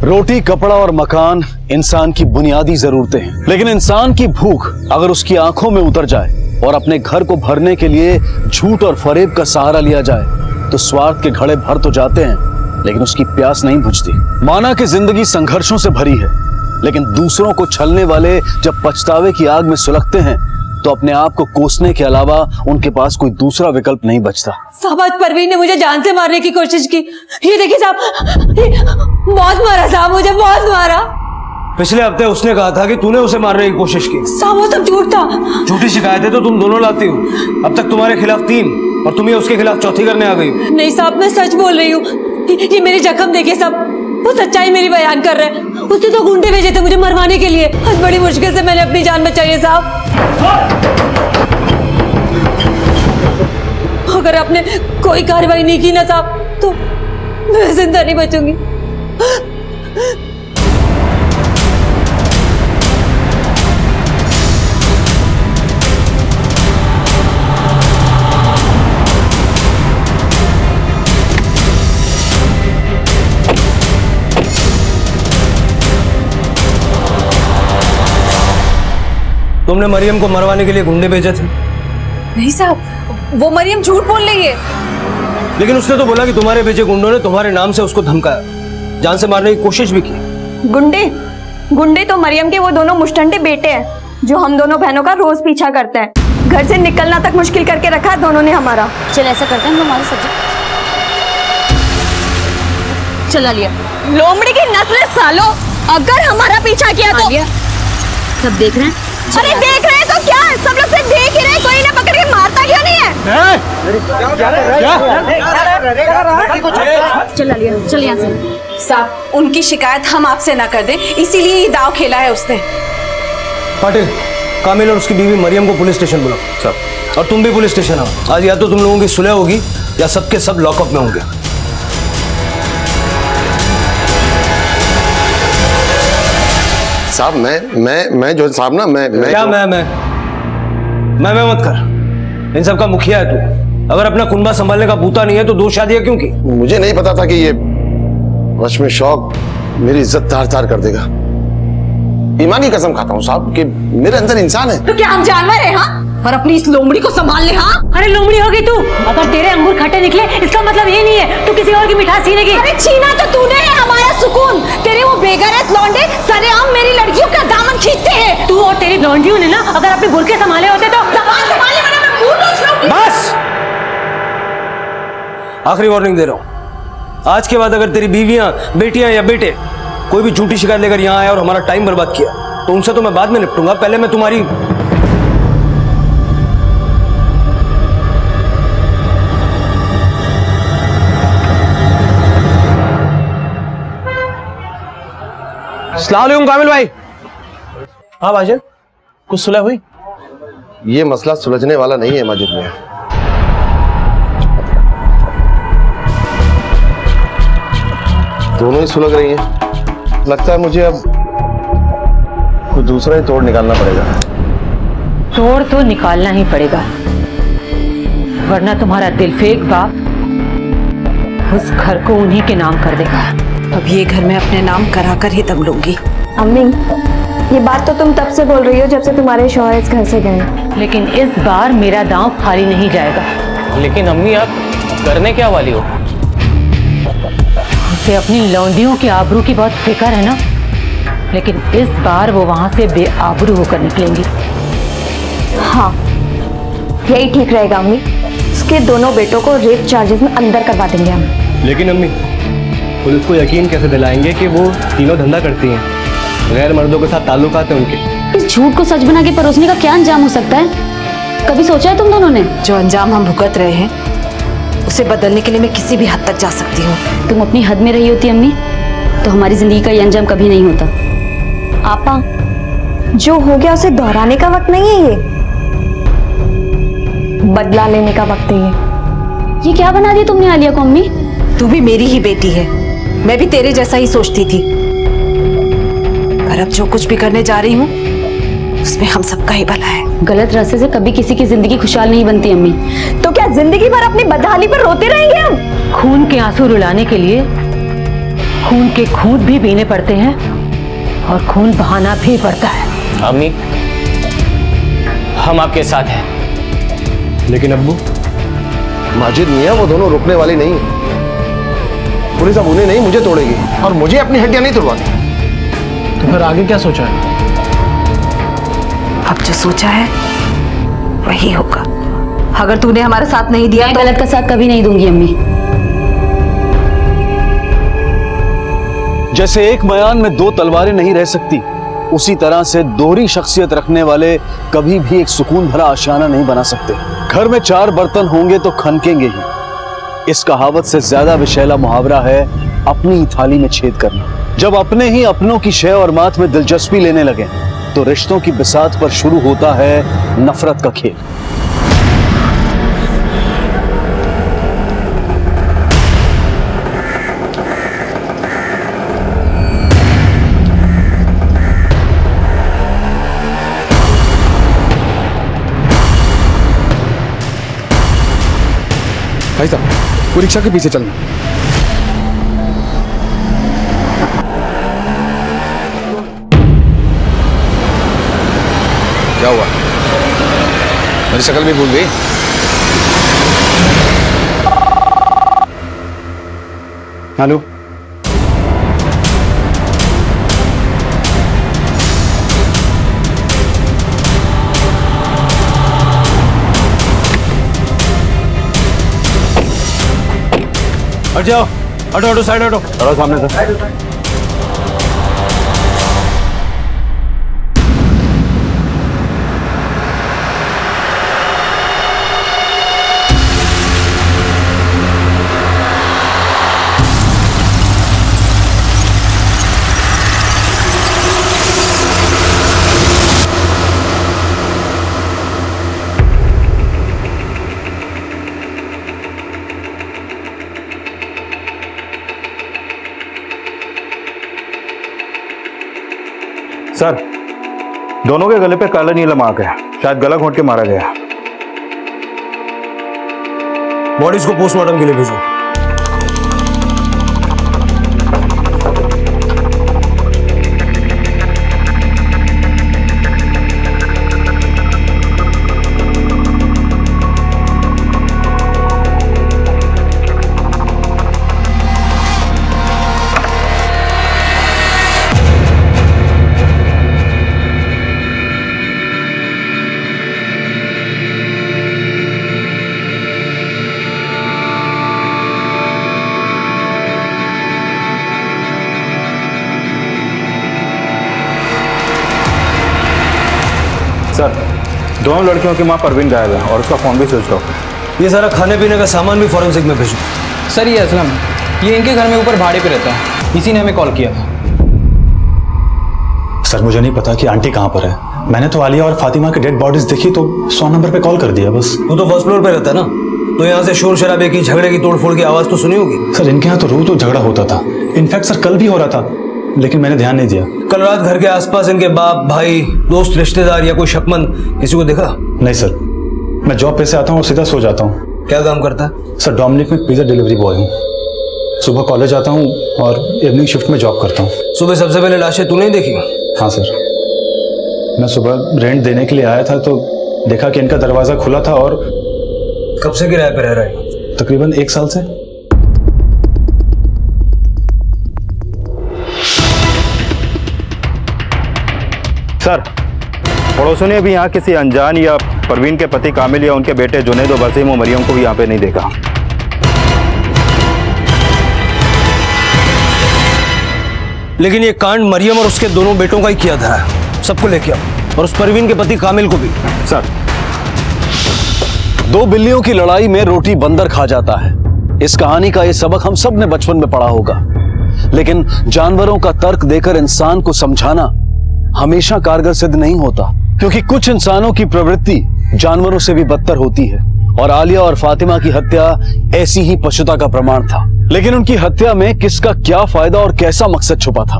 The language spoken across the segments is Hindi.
रोटी, कपड़ा और मकान इंसान की बुनियादी जरूरतें हैं, लेकिन इंसान की भूख अगर उसकी आंखों में उतर जाए और अपने घर को भरने के लिए झूठ और फरेब का सहारा लिया जाए तो स्वार्थ के घड़े भर तो जाते हैं, लेकिन उसकी प्यास नहीं बुझती। माना कि जिंदगी संघर्षों से भरी है, लेकिन दूसरों को छलने वाले जब पछतावे की आग में सुलगते हैं तो अपने आप को कोसने के अलावा उनके पास कोई दूसरा विकल्प नहीं बचता। साहब, आज परवीन ने मुझे जान से मारने की कोशिश की। ये देखिए साहब, बहुत मारा साहब, मुझे बहुत मारा। पिछले हफ्ते उसने कहा था कि तूने उसे मारने की कोशिश की। साहब, वो सब झूठ था। झूठी शिकायतें तो तुम दोनों लाती हो। अब तक तुम्हारे खिलाफ 3 और तुम ये उसके खिलाफ चौथी करने आ गई हो। नहीं साहब, मैं सच बोल रही हूँ। ये मेरे जख्म देखिए साहब, वो सच्चाई मेरी बयान कर रहे हैं। उसने तो गुंडे भेजे थे मुझे मरवाने के लिए। आज बड़ी मुश्किल से मैंने अपनी जान बचाई है साहब। अगर आपने कोई कार्रवाई नहीं की ना साहब तो मैं जिंदा नहीं बचूंगी। तुमने मरियम को मरवाने के लिए गुंडे भेजे थे? नहीं साहब, वो मरियम झूठ बोल रही है। लेकिन उसने तो बोला कि तुम्हारे भेजे गुंडों ने तुम्हारे नाम से उसको धमकाया, जान से मारने की कोशिश भी की। गुंडे तो मरियम के वो दोनों मुश्तंडे बेटे हैं जो हम दोनों बहनों का रोज पीछा करते हैं। घर से निकलना तक मुश्किल करके रखा है दोनों ने हमारा। चल ऐसा करते हैं, हम हमारी सब्जी चला लिया। लोमड़ी की नस्ल सालो, अगर हमारा पीछा किया तो सब देख रहे हैं। अरे देख रहे हैं तो क्या, सब लोग से देख ही रहे, कोई ना पकड़ के मारता क्यों नहीं है? चला लिया, चल यहाँ से। साहब, उनकी शिकायत हम आपसे ना कर दें, इसीलिए ये दाव खेला है उसने। पाटिल, कामिल और उसकी बीवी मरियम को पुलिस स्टेशन बुलाओ। सब, और तुम भी पुलिस स्टेशन आओ। आज या तो तुम लोगों की सुलह होगी या सबके सब लॉकअप में होंगे। साहब मैं जो साहब ना मैं क्या मैं मत कर। इन सब का मुखिया है तू। अगर अपना कुनबा संभालने का बूता नहीं है तो 2 शादियां क्यों की? मुझे नहीं पता था कि ये वश में शौक मेरी इज्जत तार-तार कर देगा। ईमान की कसम खाता हूँ साहब कि मेरे अंदर इंसान है। तो क्या हम जानवर हैं? हाँ, और अपनी इस लोमड़ी को संभाल ले। हाँ, अरे लोमड़ी होगी तू। अगर तेरे अंगूर खट्टे निकले इसका मतलब ये नहीं है तू किसी और की मिठास छीनेगी। अरे छीना तो तूने है हमारा सुकून। तेरे वो बेगैरत लौंडे सरेआम मेरी लड़कियों का दामन खींचते हैं। तू और तेरी लौंडियों ने ना अगर अपने बुरके संभाले होते तो बस, आखिरी वार्निंग दे रहा हूं। आज के बाद अगर तेरी बीवियां, बेटियां या बेटे कोई भी झूठी शिकायत लेकर यहां आया और हमारा टाइम बर्बाद किया तो उनसे तो मैं बाद में निपटूंगा। पहले मैं तुम्हारी अस्सलाम वालेकुम कामिल भाई। हाँ भाईजान, कुछ सुलह हुई? ये मसला सुलझने वाला नहीं है माजिद मियां। दोनों ही सुलग रही हैं। लगता है मुझे अब कुछ दूसरा ही तोड़ निकालना पड़ेगा। तोड़ तो निकालना ही पड़ेगा, वरना तुम्हारा दिलफेक बाप उस घर को उन्हीं के नाम कर देगा। अब ये घर में अपने नाम करा कर ही दम लूंगी। अम्मी, ये बात तो तुम तब से बोल रही हो जब से तुम्हारे शौहर इस घर से गए। लेकिन इस बार मेरा दांव खाली नहीं जाएगा। लेकिन अम्मी आप करने क्या वाली हो? उसे अपनी लौंडियों की आबरू की बहुत फिक्र है ना, लेकिन इस बार वो वहां से बेआबरू होकर निकलेंगी। हाँ, यही ठीक रहेगा अम्मी। उसके दोनों बेटों को रेप चार्जेस में अंदर करवा देंगे हम। लेकिन अम्मी, पुलिस को यकीन कैसे दिलाएंगे कि वो तीनों धंधा करती हैं? गैर मर्दों के साथ ताल्लुकात हैं उनके। इस झूठ को सच बना के परोसने का क्या अंजाम हो सकता है? कभी सोचा है तुम दोनों ने? जो अंजाम हम भुगत रहे हैं उसे बदलने के लिए मैं किसी भी हद तक जा सकती हूँ। तुम अपनी हद में रही होती अम्मी तो हमारी जिंदगी का ये अंजाम कभी नहीं होता। आपा, जो हो गया उसे दोहराने का वक्त नहीं है, ये बदला लेने का वक्त है। ये क्या बना दिया तुमने आलिया को अम्मी? तू भी मेरी ही बेटी है, मैं भी तेरे जैसा ही सोचती थी। पर अब जो कुछ भी करने जा रही हूँ उसमें हम सबका ही भला है। गलत रास्ते से कभी किसी की जिंदगी खुशहाल नहीं बनती अम्मी। तो क्या जिंदगी भर अपनी बदहाली पर रोते रहेंगे हम? खून के आंसू रुलाने के लिए खून के खूंट भी पीने पड़ते हैं और खून बहाना भी पड़ता है। अम्मी, हम आपके साथ हैं। लेकिन अब्बू, माजिद मियां वो दोनों रुकने वाली नहीं है। पुलिस अब उन्हें नहीं मुझे तोड़ेगी और मुझे अपनी हड्डियां नहीं तोड़वानी। तो फिर आगे क्या सोचा है? अब जो सोचा है वही होगा। अगर तूने हमारा साथ नहीं दिया मैं तो गलत का साथ कभी नहीं दूंगी अम्मी। जैसे एक मयान में दो तलवारें नहीं रह सकती, उसी तरह से दोहरी शख्सियत रखने वाले कभी भी एक सुकून भरा आशियाना नहीं बना सकते। घर में 4 बर्तन होंगे तो खनकेंगे ही। इस कहावत से ज्यादा विशैला मुहावरा है अपनी ही थाली में छेद करना। जब अपने ही अपनों की शय और मात में दिलचस्पी लेने लगे तो रिश्तों की बिसात पर शुरू होता है नफरत का खेल। भाई साहब, वो रिक्शा के पीछे चलना। क्या हुआ? मेरी शक्ल भी भूल गई? हेलो, हट जाओ, हटो हटो, साइड हटो। चलो सामने से। सर, दोनों के गले पे काला नीला मार्क है। शायद गला घोंट के मारा गया। बॉडीज को पोस्टमार्टम के लिए भेजो। सर, दोनों लड़कियों की मां परवीन गायब है और उसका फोन भी स्विच ऑफ है। ये सारा खाने पीने का सामान भी फॉरेंसिक में भेजो। सर ये असलम, ये इनके घर में ऊपर भाड़े पे रहता है। इसी ने हमें कॉल किया था। सर, मुझे नहीं पता कि आंटी कहाँ पर है। मैंने तो आलिया और फातिमा की डेड बॉडीज देखी तो 100 नंबर पे कॉल कर दिया बस। वो तो फर्स्ट फ्लोर पे रहता है ना, तो यहाँ से शोर शराबे की, झगड़े की, तोड़फोड़ की आवाज तो सुनी होगी। सर, इनके यहाँ तो रोज तो झगड़ा होता था। इनफैक्ट सर कल भी हो रहा था, लेकिन मैंने ध्यान नहीं दिया। कल रात घर के आसपास इनके बाप, भाई, दोस्त, रिश्तेदार या कोई शक्मंद किसी को देखा? नहीं सर, मैं जॉब पे से आता हूँ और सीधा सो जाता हूँ। क्या काम करता है? सर, डोमिनिक में पिज्जा डिलीवरी बॉय हूँ। सुबह कॉलेज आता हूँ और इवनिंग शिफ्ट में जॉब करता हूँ। सुबह सबसे पहले लाशें तूने ही देखी? हाँ सर, मैं सुबह रेंट देने के लिए आया था तो देखा कि इनका दरवाजा खुला था। और कब से किराए पे रह रहा है? तकरीबन 1 साल से। सर, पड़ोसियों ने भी यहाँ किसी अनजान या परवीन के पति कामिल या उनके बेटे जुनैद और वसीम और मरियम को भी यहाँ पे नहीं देखा। लेकिन ये कांड मरियम और उसके दोनों बेटों का ही किया धरा है। सबको लेके आओ, और उस परवीन के पति कामिल को भी। सर, 2 बिल्लियों की लड़ाई में रोटी बंदर खा जाता है। इस कहानी का ये सबक हम सब ने बचपन में पढ़ा होगा। लेकिन जानवरों का तर्क देकर इंसान को समझाना हमेशा कारगर सिद्ध नहीं होता, क्योंकि कुछ इंसानों की प्रवृत्ति जानवरों से भी बदतर होती है। और आलिया और फातिमा की हत्या ऐसी ही पशुता का प्रमाण था। लेकिन उनकी हत्या में किसका क्या फायदा और कैसा मकसद छुपा था?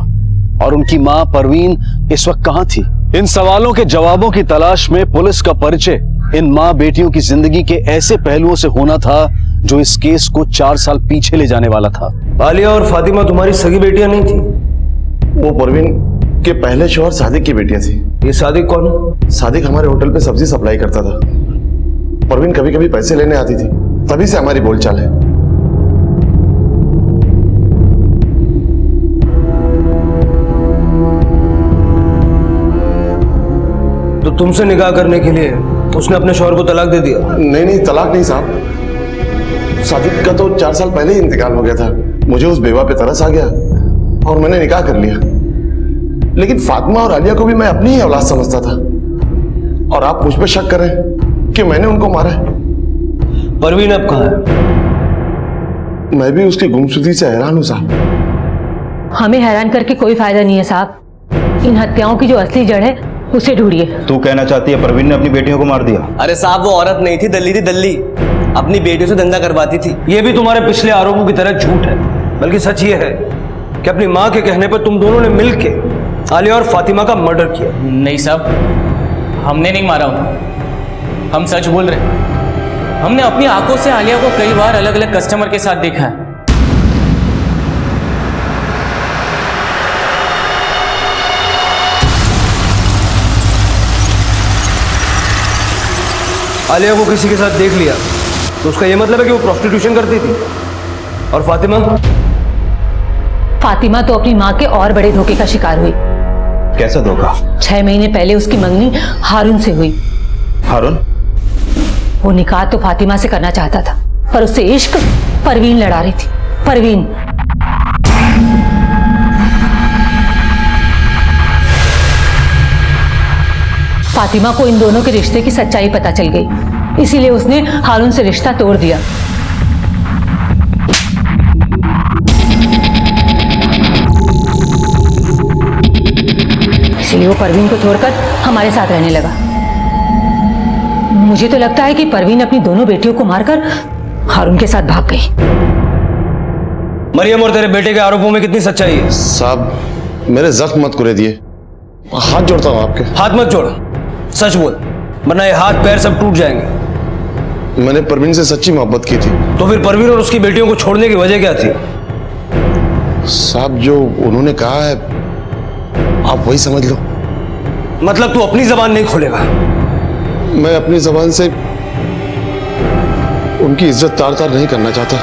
और उनकी मां परवीन इस वक्त कहां थी? इन सवालों के जवाबों की तलाश में पुलिस का परिचय इन मां बेटियों की जिंदगी के ऐसे पहलुओं से होना था जो इस केस को 4 साल पीछे ले जाने वाला था। आलिया और फातिमा तुम्हारी सगी बेटियां नहीं थी? वो परवीन के पहले शौहर सादिक की बेटियां थी। ये सादिक कौन है? सादिक हमारे होटल पे सब्जी सप्लाई करता था। परवीन कभी कभी पैसे लेने आती थी, तभी से हमारी बोलचाल है। तो तुमसे निकाह करने के लिए उसने अपने शौहर को तलाक दे दिया? नहीं, तलाक नहीं साहब। सादिक का तो 4 साल पहले ही इंतकाल हो गया था। मुझे उस बेवा पे तरस आ गया और मैंने निकाह कर लिया। लेकिन फातिमा और आलिया को भी मैं अपनी ही औलाद समझता था, और आप मुझ पर शक कर रहे हैं कि मैंने उनको मारा है। परवीन अब कहाँ है? मैं भी उसकी गुमशुदगी से हैरान हूं साहब। हमें हैरान करके कोई फायदा नहीं है साहब। इन हत्याओं की जो असली जड़ है उसे ढूंढिए। तू कहना चाहती है परवीन ने अपनी बेटियों को मार दिया? अरे साहब, वो औरत नहीं थी, दल्ली थी दल्ली। अपनी बेटियों से धंधा करवाती थी। ये भी तुम्हारे पिछले आरोपों की तरह झूठ है। बल्कि सच ये है कि अपनी माँ के कहने पर तुम दोनों ने मिलकर आलिया और फातिमा का मर्डर किया। नहीं साहब, हमने नहीं मारा उन्हें। हम सच बोल रहे हैं। हमने अपनी आंखों से आलिया को कई बार अलग अलग कस्टमर के साथ देखा है। आलिया को किसी के साथ देख लिया तो उसका यह मतलब है कि वो प्रोस्टिट्यूशन करती थी। और फातिमा? फातिमा तो अपनी माँ के और बड़े धोखे का शिकार हुई। कैसा धोखा? 6 महीने पहले उसकी मंगनी हारून से हुई। हारून? वो निकाह तो फातिमा से करना चाहता था, पर उससे इश्क परवीन लड़ा रही थी। परवीन फातिमा को इन दोनों के रिश्ते की सच्चाई पता चल गई, इसीलिए उसने हारून से रिश्ता तोड़ दिया। इसीलिए वो परवीन को छोड़कर हमारे साथ रहने लगा। मुझे तो लगता है कि परवीन अपनी दोनों बेटियों को मारकर हारून के साथ भाग गई। मरियम और तेरे बेटे के आरोपों में कितनी सच्चाई है? साहब, मेरे जख्म मत कुरे दिए, हाथ जोड़ता हूं आपके। हाथ मत जोड़, सच बोल, वरना ये हाथ पैर सब टूट जाएंगे। मैंने परवीन से सच्ची मोहब्बत की थी। तो फिर परवीन और उसकी बेटियों को छोड़ने की वजह क्या थी? साहब, जो उन्होंने कहा है आप वही समझ लो। मतलब तू अपनी जबान नहीं खोलेगा? मैं अपनी जबान से उनकी इज्जत तार तार नहीं करना चाहता।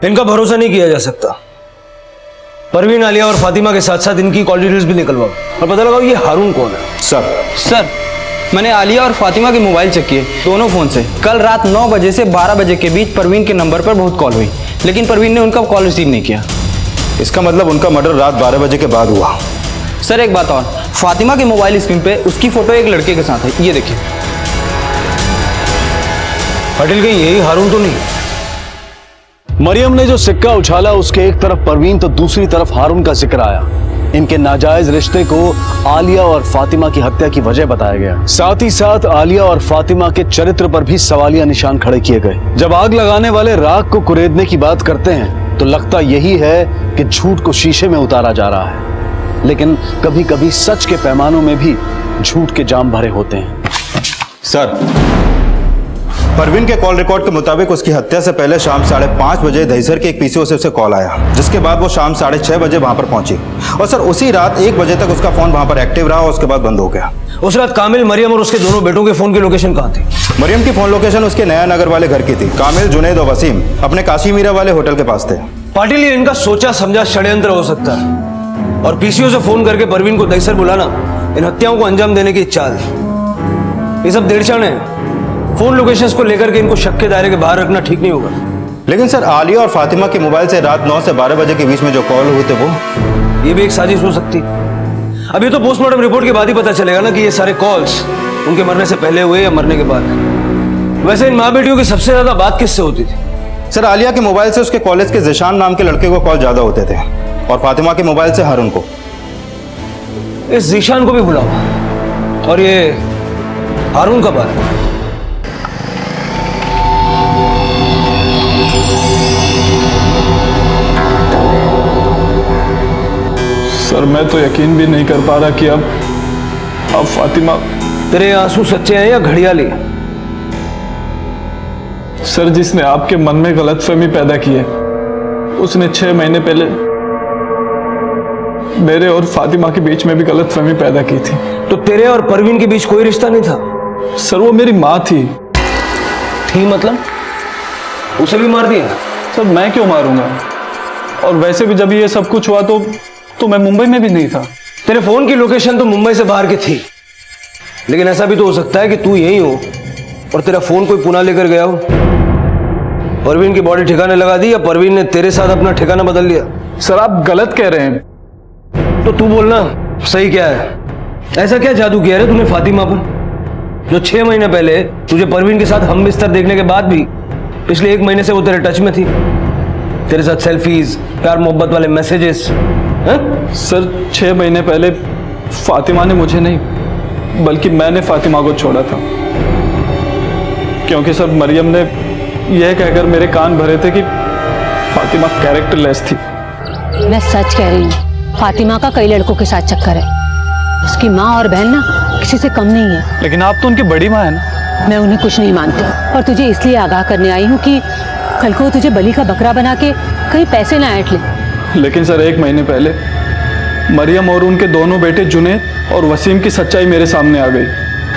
इनका भरोसा नहीं किया जा सकता। परवीन, आलिया और फातिमा के साथ साथ इनकी कॉल डिटेल्स भी निकलवाओ और पता लगाओ ये हारून कौन है। सर, मैंने आलिया और फातिमा के मोबाइल चेक किए, दोनों फोन से। कल रात 9 बजे से 12 बजे के बीच परवीन के नंबर पर बहुत कॉल हुई, लेकिन परवीन ने उनका कॉल रिसीव नहीं किया। इसका मतलब उनका मर्डर रात 12 बजे के बाद हुआ। सर एक बात और, फातिमा के मोबाइल स्क्रीन पे उसकी फोटो एक लड़के के साथ है, ये देखिए। पाटिल, कहीं यही हारून तो नहीं? मरियम ने जो सिक्का उछाला उसके एक तरफ परवीन तो दूसरी तरफ हारून का जिक्र आया। इनके नाजायज रिश्ते को आलिया और फातिमा की हत्या की वजह बताया गया। साथ ही साथ आलिया और फातिमा के चरित्र पर भी सवालिया निशान खड़े किए गए। जब आग लगाने वाले राख को कुरेदने की बात करते हैं तो लगता यही है कि झूठ को शीशे में उतारा जा रहा है, लेकिन कभी कभी सच के पैमानों में भी झूठ के जाम भरे होते हैं। सर, परवीन के कॉल रिकॉर्ड के मुताबिक उसकी हत्या से पहले शाम 5:30 बजे दहीसर के एक पीसीओ से उसे कॉल आया, जिसके बाद वो शाम 6:30 बजे वहां पर पहुंची। और सर उसी रात 1 बजे तक उसका फोन वहां पर एक्टिव रहा और उसके बाद बंद हो गया। उस रात कामिल, मरियम और उसके दोनों बेटों के फोन की लोकेशन कहाँ थी? मरियम की फोन लोकेशन उसके नया नगर वाले घर की थी। कामिल, जुनैद और वसीम अपने काशी मीरा वाले होटल के पास थे। पाटिल, ये इनका सोचा समझा षड्यंत्र हो सकता है और पीसीओ से फोन करके परवीन को दहीसर बुलाना इन हत्याओं को अंजाम देने की चाल। ये सब देड़चन है। फोन लोकेशंस को लेकर के इनको शक के दायरे के बाहर रखना ठीक नहीं होगा। लेकिन सर, आलिया और फातिमा के मोबाइल से रात 9 से 12 बजे के बीच में जो कॉल हुए थे वो ये भी एक साजिश हो सकती। अभी तो पोस्टमार्टम रिपोर्ट के बाद ही पता चलेगा ना कि ये सारे कॉल्स उनके मरने से पहले हुए या मरने के बाद। वैसे इन माँ बेटियों की सबसे ज्यादा बात किससे होती थी? सर, आलिया के मोबाइल से उसके कॉलेज के जिशान नाम के लड़के को कॉल ज्यादा होते थे और फातिमा के मोबाइल से हारून को। इस जिशान को भी बुलाओ। और ये हारून कब आया? सर, मैं तो यकीन भी नहीं कर पा रहा कि अब फातिमा। तेरे आंसू सच्चे हैं या घड़ियाली? सर, जिसने आपके मन में गलतफहमी पैदा की है उसने 6 महीने पहले मेरे और फातिमा के बीच में भी गलतफहमी पैदा की थी। तो तेरे और परवीन के बीच कोई रिश्ता नहीं था? सर, वो मेरी माँ थी। मतलब उसे भी मार दिया? सर, मैं क्यों मारूंगा? और वैसे भी जब ये सब कुछ हुआ तो मैं मुंबई में भी नहीं था। तेरे फोन की लोकेशन तो मुंबई से बाहर की थी, लेकिन ऐसा भी तो हो सकता है कि तू यही हो और तेरा फोन कोई पुणे लेकर गया हो। परवीन की बॉडी ठिकाने लगा दी या परवीन ने तेरे साथ अपना ठिकाना बदल लिया? सर, आप गलत कह रहे हैं। तो तू बोलना सही क्या है? ऐसा क्या जादू किया रे तूने फातिमा पर, जो 6 महीने पहले तुझे परवीन के साथ हम बिस्तर देखने के बाद भी पिछले 1 महीने से वो तेरे टच में थी, तेरे साथ सेल्फीज, प्यार मोहब्बत वाले मैसेजेस? सर, 6 महीने पहले फातिमा ने मुझे नहीं बल्कि मैंने फातिमा को छोड़ा था, क्योंकि सर मरियम ने यह कहकर मेरे कान भरे थे कि फातिमा कैरेक्टरलेस थी। मैं सच कह रही हूँ, फातिमा का कई लड़कों के साथ चक्कर है। उसकी माँ और बहन ना किसी से कम नहीं है। लेकिन आप तो उनकी बड़ी माँ है ना। मैं उन्हें कुछ नहीं मानती और तुझे इसलिए आगाह करने आई हूँ कि कल को तुझे बलि का बकरा बना के कहीं पैसे ना ऐंठ ले। लेकिन सर, 1 महीने पहले मरियम और उनके दोनों बेटे जुनैद और वसीम की सच्चाई मेरे सामने आ गई।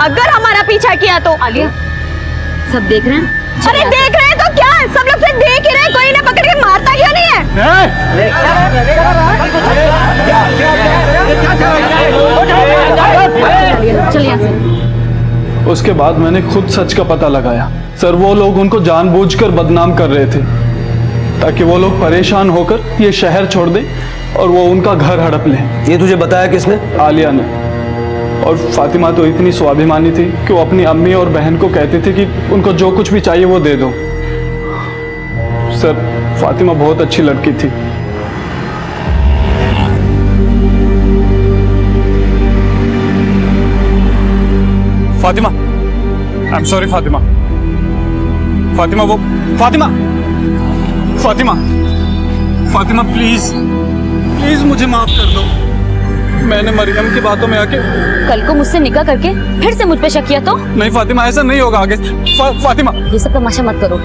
अगर हमारा पीछा किया तो? आलिया, सब देख रहे हैं? अरे देख रहे हैं तो क्या है, सब लोग से देख ही रहे हैं, कोई इन्हें पकड़ के मारता क्यों नहीं है? चल यहाँ से। उसके बाद मैंने खुद सच का पता लगाया। सर, वो लोग उनको जानबूझकर बदनाम कर रहे थे ताकि वो लोग परेशान होकर ये शहर छोड़ दें और वो उनका घर हड़प लें। ये तुझे बताया किसने? आलिया ने। और फातिमा तो इतनी स्वाभिमानी थी कि वो अपनी अम्मी और बहन को कहती थी कि उनको जो कुछ भी चाहिए वो दे दो। सर, फातिमा बहुत अच्छी लड़की थी। Fatima, I am sorry Fatima. Fatima, वो फातिमा फातिमा फातिमा प्लीज प्लीज मुझे माफ कर दो। मैंने मरियम की बातों में आके कल को मुझसे निकाह करके फिर से मुझ पे शक किया तो? नहीं फातिमा, ऐसा नहीं होगा आगे। फातिमा, ये सब तमाशा मत करो।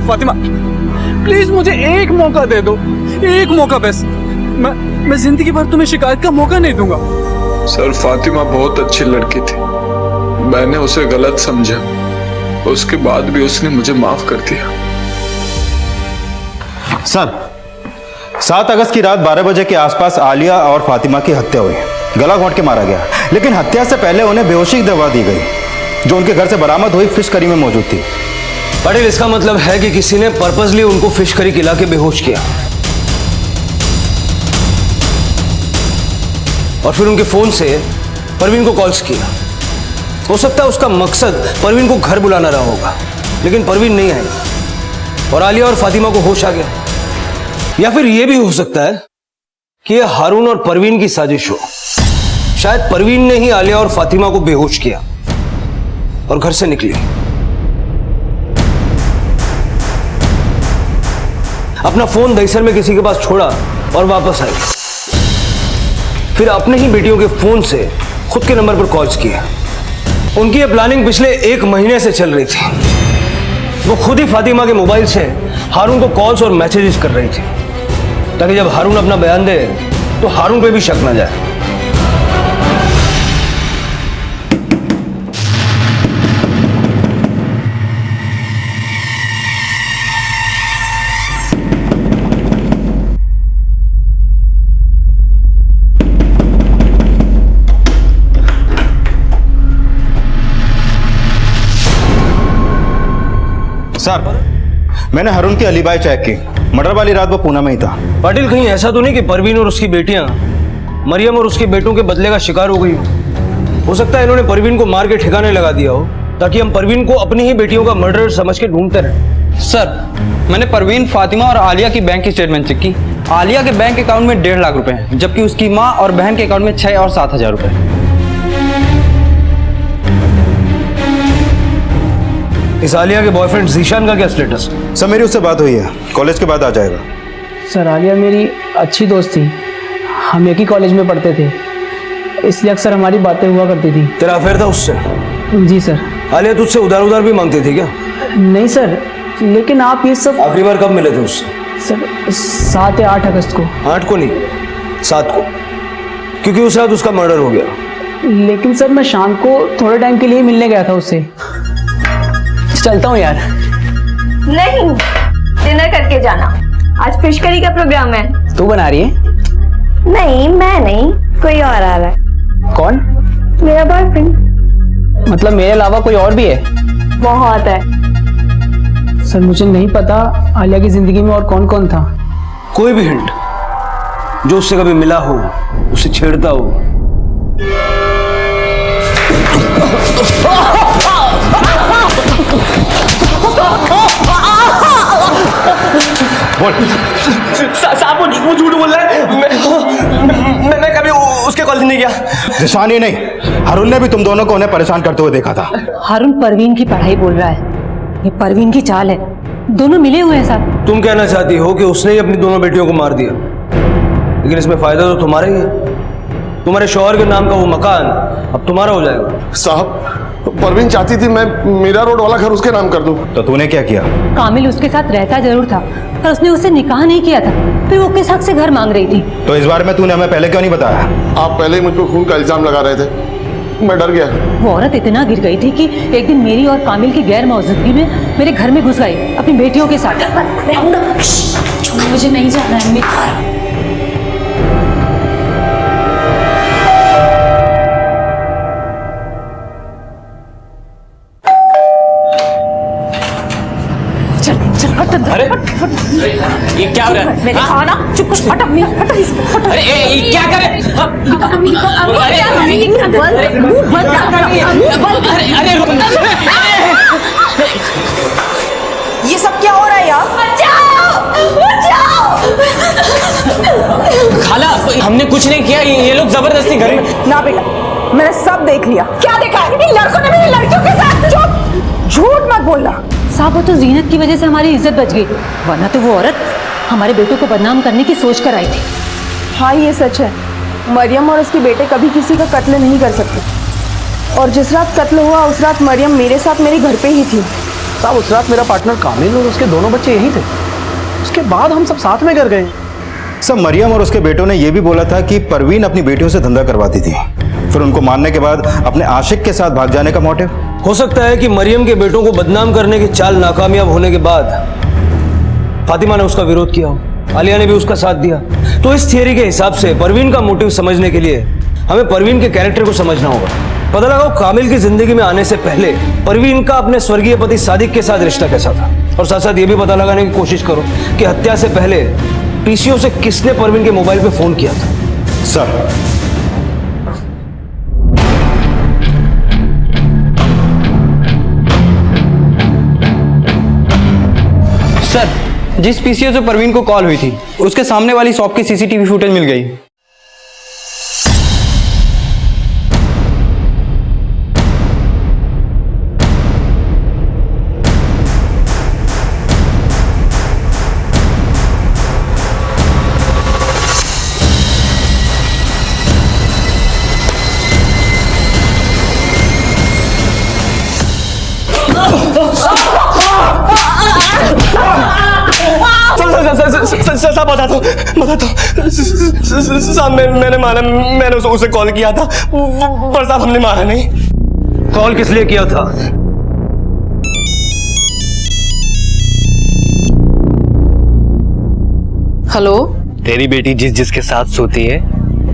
फातिमा प्लीज मुझे एक मौका दे दो, एक मौका बस। मैं जिंदगी भर तुम्हें शिकायत का मौका नहीं दूंगा। सर, फातिमा बहुत अच्छी लड़की थी। मैंने उसे गलत समझा, उसके बाद भी उसने मुझे माफ कर दिया। सर, 7 अगस्त की रात 12 बजे के आसपास आलिया और फातिमा की हत्या हुई। गला घोंट के मारा गया, लेकिन हत्या से पहले उन्हें बेहोशी की दवा दी गई जो उनके घर से बरामद हुई फिश करी में मौजूद थी। पटेल, इसका मतलब है कि किसी ने पर्पसली उनको फिश करी खिला के बेहोश किया और फिर उनके फोन से परवीन को कॉल्स किया। हो सकता है उसका मकसद परवीन को घर बुलाना रहा होगा, लेकिन परवीन नहीं आई और आलिया और फातिमा को होश आ गया। या फिर यह भी हो सकता है कि यह हारून और परवीन की साजिश हो। शायद परवीन ने ही आलिया और फातिमा को बेहोश किया और घर से निकली, अपना फोन दहीसर में किसी के पास छोड़ा और वापस आई। फिर अपने ही बेटियों के फोन से खुद के नंबर पर कॉल्स किया। उनकी यह प्लानिंग पिछले 1 महीने से चल रही थी। वो खुद ही फातिमा के मोबाइल से हारून को कॉल्स और मैसेजेस कर रही थी ताकि जब हारून अपना बयान दे तो हारून पे भी शक न जाए। सर, मैंने हारून की अलीबाई चेक की। मर्डर वाली रात वो पुणे में ही था। पाटिल, कहीं ऐसा तो नहीं कि परवीन और उसकी बेटियां मरियम और उसके बेटों के बदले का शिकार हो गई हो सकता है इन्होंने परवीन को मार के ठिकाने लगा दिया हो ताकि हम परवीन को अपनी ही बेटियों का मर्डर समझ के ढूंढते रहे। सर, मैंने परवीन, फातिमा और आलिया की बैंक की स्टेटमेंट चेक की। आलिया के बैंक अकाउंट में 1.5 लाख रुपए हैं, जबकि उसकी माँ और बहन के अकाउंट में 6 और 7 हजार रुपए। इस आलिया के बॉयफ्रेंड जीशान का क्या स्टेटस? सर, मेरी उससे बात हुई है, कॉलेज के बाद आ जाएगा। सर, आलिया मेरी अच्छी दोस्त थी, हम एक ही कॉलेज में पढ़ते थे, इसलिए अक्सर हमारी बातें हुआ करती थी। तेरा अफेयर था उससे? जी सर। आलिया तुझसे उधार भी मांगती थी क्या? नहीं सर, लेकिन आप ये सब आखिरी बार कब मिले थे उससे? सर 7 या 8 अगस्त को। 8 को नहीं, 7 को, क्योंकि उस रात उसका मर्डर हो गया। लेकिन सर मैं शाम को थोड़े टाइम के लिए मिलने गया था उससे। चलता हूँ यार। नहीं, डिनर करके जाना, आज फिश करी का प्रोग्राम है। तू बना रही है? नहीं, मैं नहीं, कोई और आ रहा है। कौन? मेरा बॉयफ्रेंड। मतलब मेरे अलावा कोई और भी है? बहुत है। सर मुझे नहीं पता आलिया की जिंदगी में और कौन कौन था। कोई भी हिंट जो उससे कभी मिला हो, उसे छेड़ता हो। साहब वो झूठ बोल रहा है। मैं कभी उसके कॉलेज नहीं गया। जिशान ही नहीं, हारून ने भी तुम दोनों को उन्हें परेशान करते हुए देखा था। हारून परवीन की पढ़ाई बोल रहा है, ये परवीन की चाल है। दोनों मिले हुए हैं साहब। तुम कहना चाहती हो कि उसने ही अपनी दोनों बेटियों को मार दिया, लेकिन इसमें फायदा तो तुम्हारा ही है। तुम्हारे शौहर के नाम का वो मकान अब तुम्हारा हो जाएगा। साहब परवीन चाहती थी मैं मीरा रोड वाला घर उसके नाम कर दूं। तो तूने क्या किया? कामिल उसके साथ रहता जरूर था, पर उसने उससे निकाह नहीं किया था। फिर वो किस हक से घर मांग रही थी? तो इस बारे में तूने हमें पहले क्यों नहीं बताया? आप पहले ही मुझ पर खून का इल्जाम लगा रहे थे, मैं डर गया। वो औरत इतना गिर गई थी कि एक दिन मेरी और कामिल की गैर मौजूदगी में मेरे घर में घुस गई अपनी बेटियों के साथ। मुझे नहीं जाना है। अरे ये क्या हो रहा है? मेरे खाना चुप हटा हटा। अरे ये क्या कर रहे? ये सब क्या हो रहा है यार? खाला हमने कुछ नहीं किया, ये लोग जबरदस्ती घर में। ना बेटा, मैंने सब देख लिया। क्या देखा है? इन लड़कों ने मेरी लड़कियों के साथ। झूठ मत बोलना साहब। वो तो जीनत की वजह से हमारी इज्जत बच गई, वरना तो वो औरत हमारे बेटों को बदनाम करने की सोच कर आई थी। हाँ ये सच है, मरियम और उसके बेटे कभी किसी का कत्ल नहीं कर सकते। और जिस रात कत्ल हुआ उस रात मरियम मेरे साथ मेरे घर पे ही थी। साहब उस रात मेरा पार्टनर कामिल और उसके दोनों बच्चे यही थे। उसके बाद हम सब साथ में घर गए। सब मरियम और उसके बेटों ने यह भी बोला था कि परवीन अपनी बेटियों से धंधा करवाती थी, फिर उनको मारने के बाद अपने आशिक के साथ भाग जाने का मोटिव। हो सकता है कि मरियम के बेटों को बदनाम करने की चाल नाकामयाब होने के बाद फातिमा ने उसका विरोध किया हो, आलिया ने भी उसका साथ दिया। तो इस थियरी के हिसाब से परवीन का मोटिव समझने के लिए हमें परवीन के कैरेक्टर को समझना होगा। पता लगाओ कामिल की जिंदगी में आने से पहले परवीन का अपने स्वर्गीय पति सादिक के साथ रिश्ता कैसा था, और साथ साथ ये भी पता लगाने की कोशिश करो कि हत्या से पहले पीसीओ से किसने परवीन के मोबाइल पे फोन किया था। सर सर, जिस पीसीओ से परवीन को कॉल हुई थी उसके सामने वाली शॉप की सीसीटीवी फुटेज मिल गई। साहब बताता हूँ साहब, मैंने मारा, मैंने उसे कॉल किया था, पर साहब हमने मारा नहीं। कॉल किस लिए किया था? हेलो, तेरी बेटी जिस जिसके साथ सोती है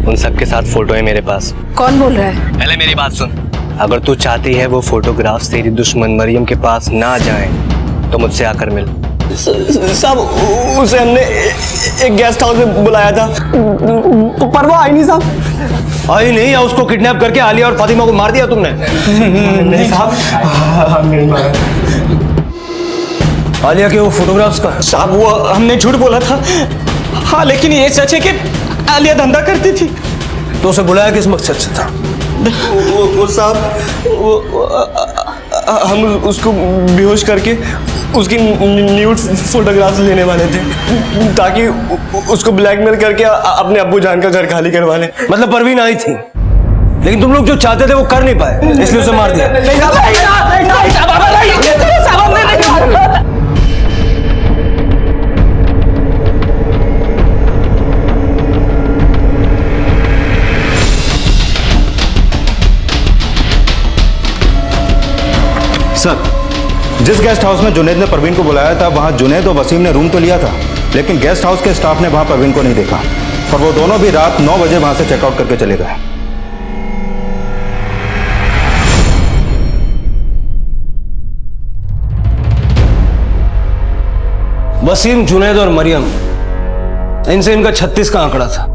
उन सब के साथ फोटो है मेरे पास। कौन बोल रहा है? पहले मेरी बात सुन। अगर तू चाहती है वो फोटोग्राफ्स तेरी दुश्मन मरियम के पास ना जाएं, तो मुझसे आकर मिल। साहब उसे हमने एक गेस्ट हाउस में बुलाया था, पर वो आई नहीं साहब। आई नहीं, या उसको किडनैप करके आलिया और फातिमा को मार दिया तुमने? नहीं साहब, हमने नहीं मारा। आलिया के वो फोटोग्राफ्स का? साहब वो हमने झूठ बोला था। हाँ लेकिन ये सच है कि आलिया धंधा करती थी। तो उसे बुलाया किस मकसद से था? वो साहब हम उसको बेहोश करके उसकी न्यूड फोटोग्राफ्स लेने वाले थे, ताकि उसको ब्लैकमेल करके अपने अब्बू जान का घर खाली करवा लें। मतलब परवीन आई थी, लेकिन तुम लोग जो चाहते थे वो कर नहीं पाए, इसलिए उसे मार दिया। जिस गेस्ट हाउस में जुनैद ने परवीन को बुलाया था वहां जुनैद और वसीम ने रूम तो लिया था, लेकिन गेस्ट हाउस के स्टाफ ने वहां परवीन को नहीं देखा और वो दोनों भी रात 9 बजे वहां से चेकआउट करके चले गए। वसीम, जुनैद और मरियम, इनसे इनका 36 का आंकड़ा था,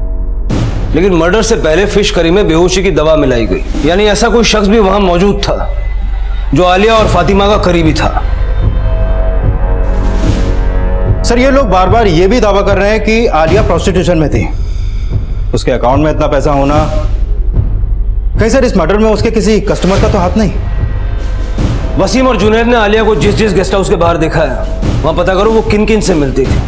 लेकिन मर्डर से पहले फिश करी में बेहोशी की दवा मिलाई गई। यानी ऐसा कोई शख्स भी वहां मौजूद था जो आलिया और फातिमा का करीबी था। सर, ये लोग बार बार ये भी दावा कर रहे हैं कि आलिया प्रोस्टिट्यूशन में थी। उसके अकाउंट में इतना पैसा होना, कहीं सर इस मर्डर में उसके किसी कस्टमर का तो हाथ नहीं? वसीम और जुनैद ने आलिया को जिस गेस्ट हाउस के बाहर देखा है, वहां पता करो वो किन किन से मिलती थी।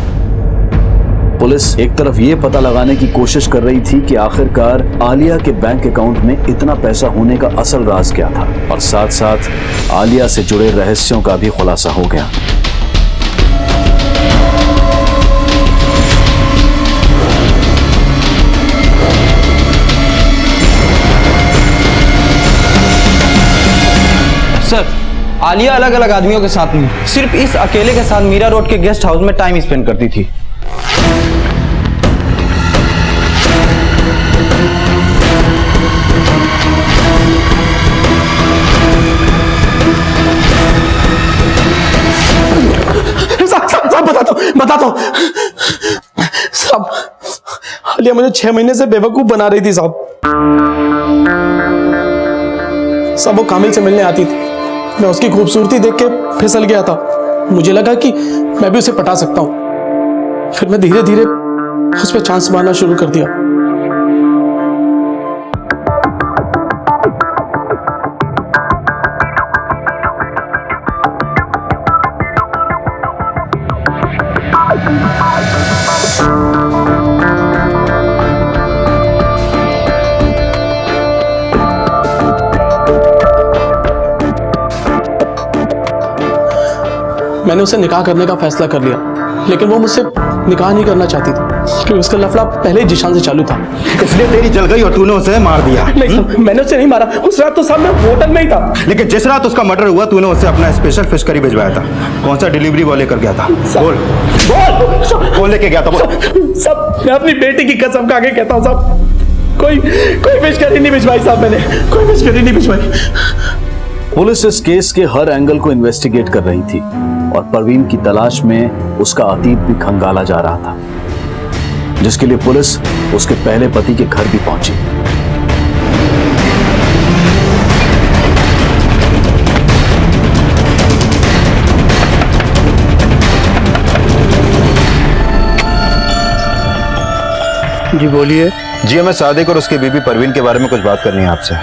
पुलिस एक तरफ ये पता लगाने की कोशिश कर रही थी कि आखिरकार आलिया के बैंक अकाउंट में इतना पैसा होने का असल राज क्या था, और साथ साथ आलिया से जुड़े रहस्यों का भी खुलासा हो गया। सर, आलिया अलग अलग आदमियों के साथ नहीं, सिर्फ इस अकेले के साथ मीरा रोड के गेस्ट हाउस में टाइम स्पेंड करती थी। बता दो साहब, आलिया मुझे 6 महीने से बेवकूफ बना रही थी साहब। वो कामिल से मिलने आती थी, मैं उसकी खूबसूरती देख के फिसल गया था। मुझे लगा कि मैं भी उसे पटा सकता हूं। फिर मैं धीरे धीरे उस पर चांस मारना शुरू कर दिया। मैंने उसे निकाह करने का फैसला कर लिया, लेकिन वो मुझसे निकाह नहीं करना चाहती थी क्योंकि उसका लफड़ा पहले ही जिशान से चालू था। इसलिए तेरी जल गई और तूने उसे मार दिया। नहीं, मैंने उसे नहीं मारा। उस रात तो साहब मैं होटल में ही था। लेकिन जिस रात उसका मर्डर हुआ तूने उसे अपना स्पेशल फिश करी भिजवाया था। कौन सा डिलीवरी बॉय लेकर गया था? बोल लेके गया था? सब मैं अपनी बेटी की कसम खा के कहता हूँ साहब, कोई फिश करी नहीं भिजवाई साहब, मैंने कोई फिश करी नहीं भिजवाई। पुलिस इस केस के हर एंगल को इन्वेस्टिगेट कर रही थी और परवीन की तलाश में उसका अतीत भी खंगाला जा रहा था, जिसके लिए पुलिस उसके पहले पति के घर भी पहुंची। जी बोलिए। जी, हमें सादिक और उसकी बीबी परवीन के बारे में कुछ बात करनी है आपसे।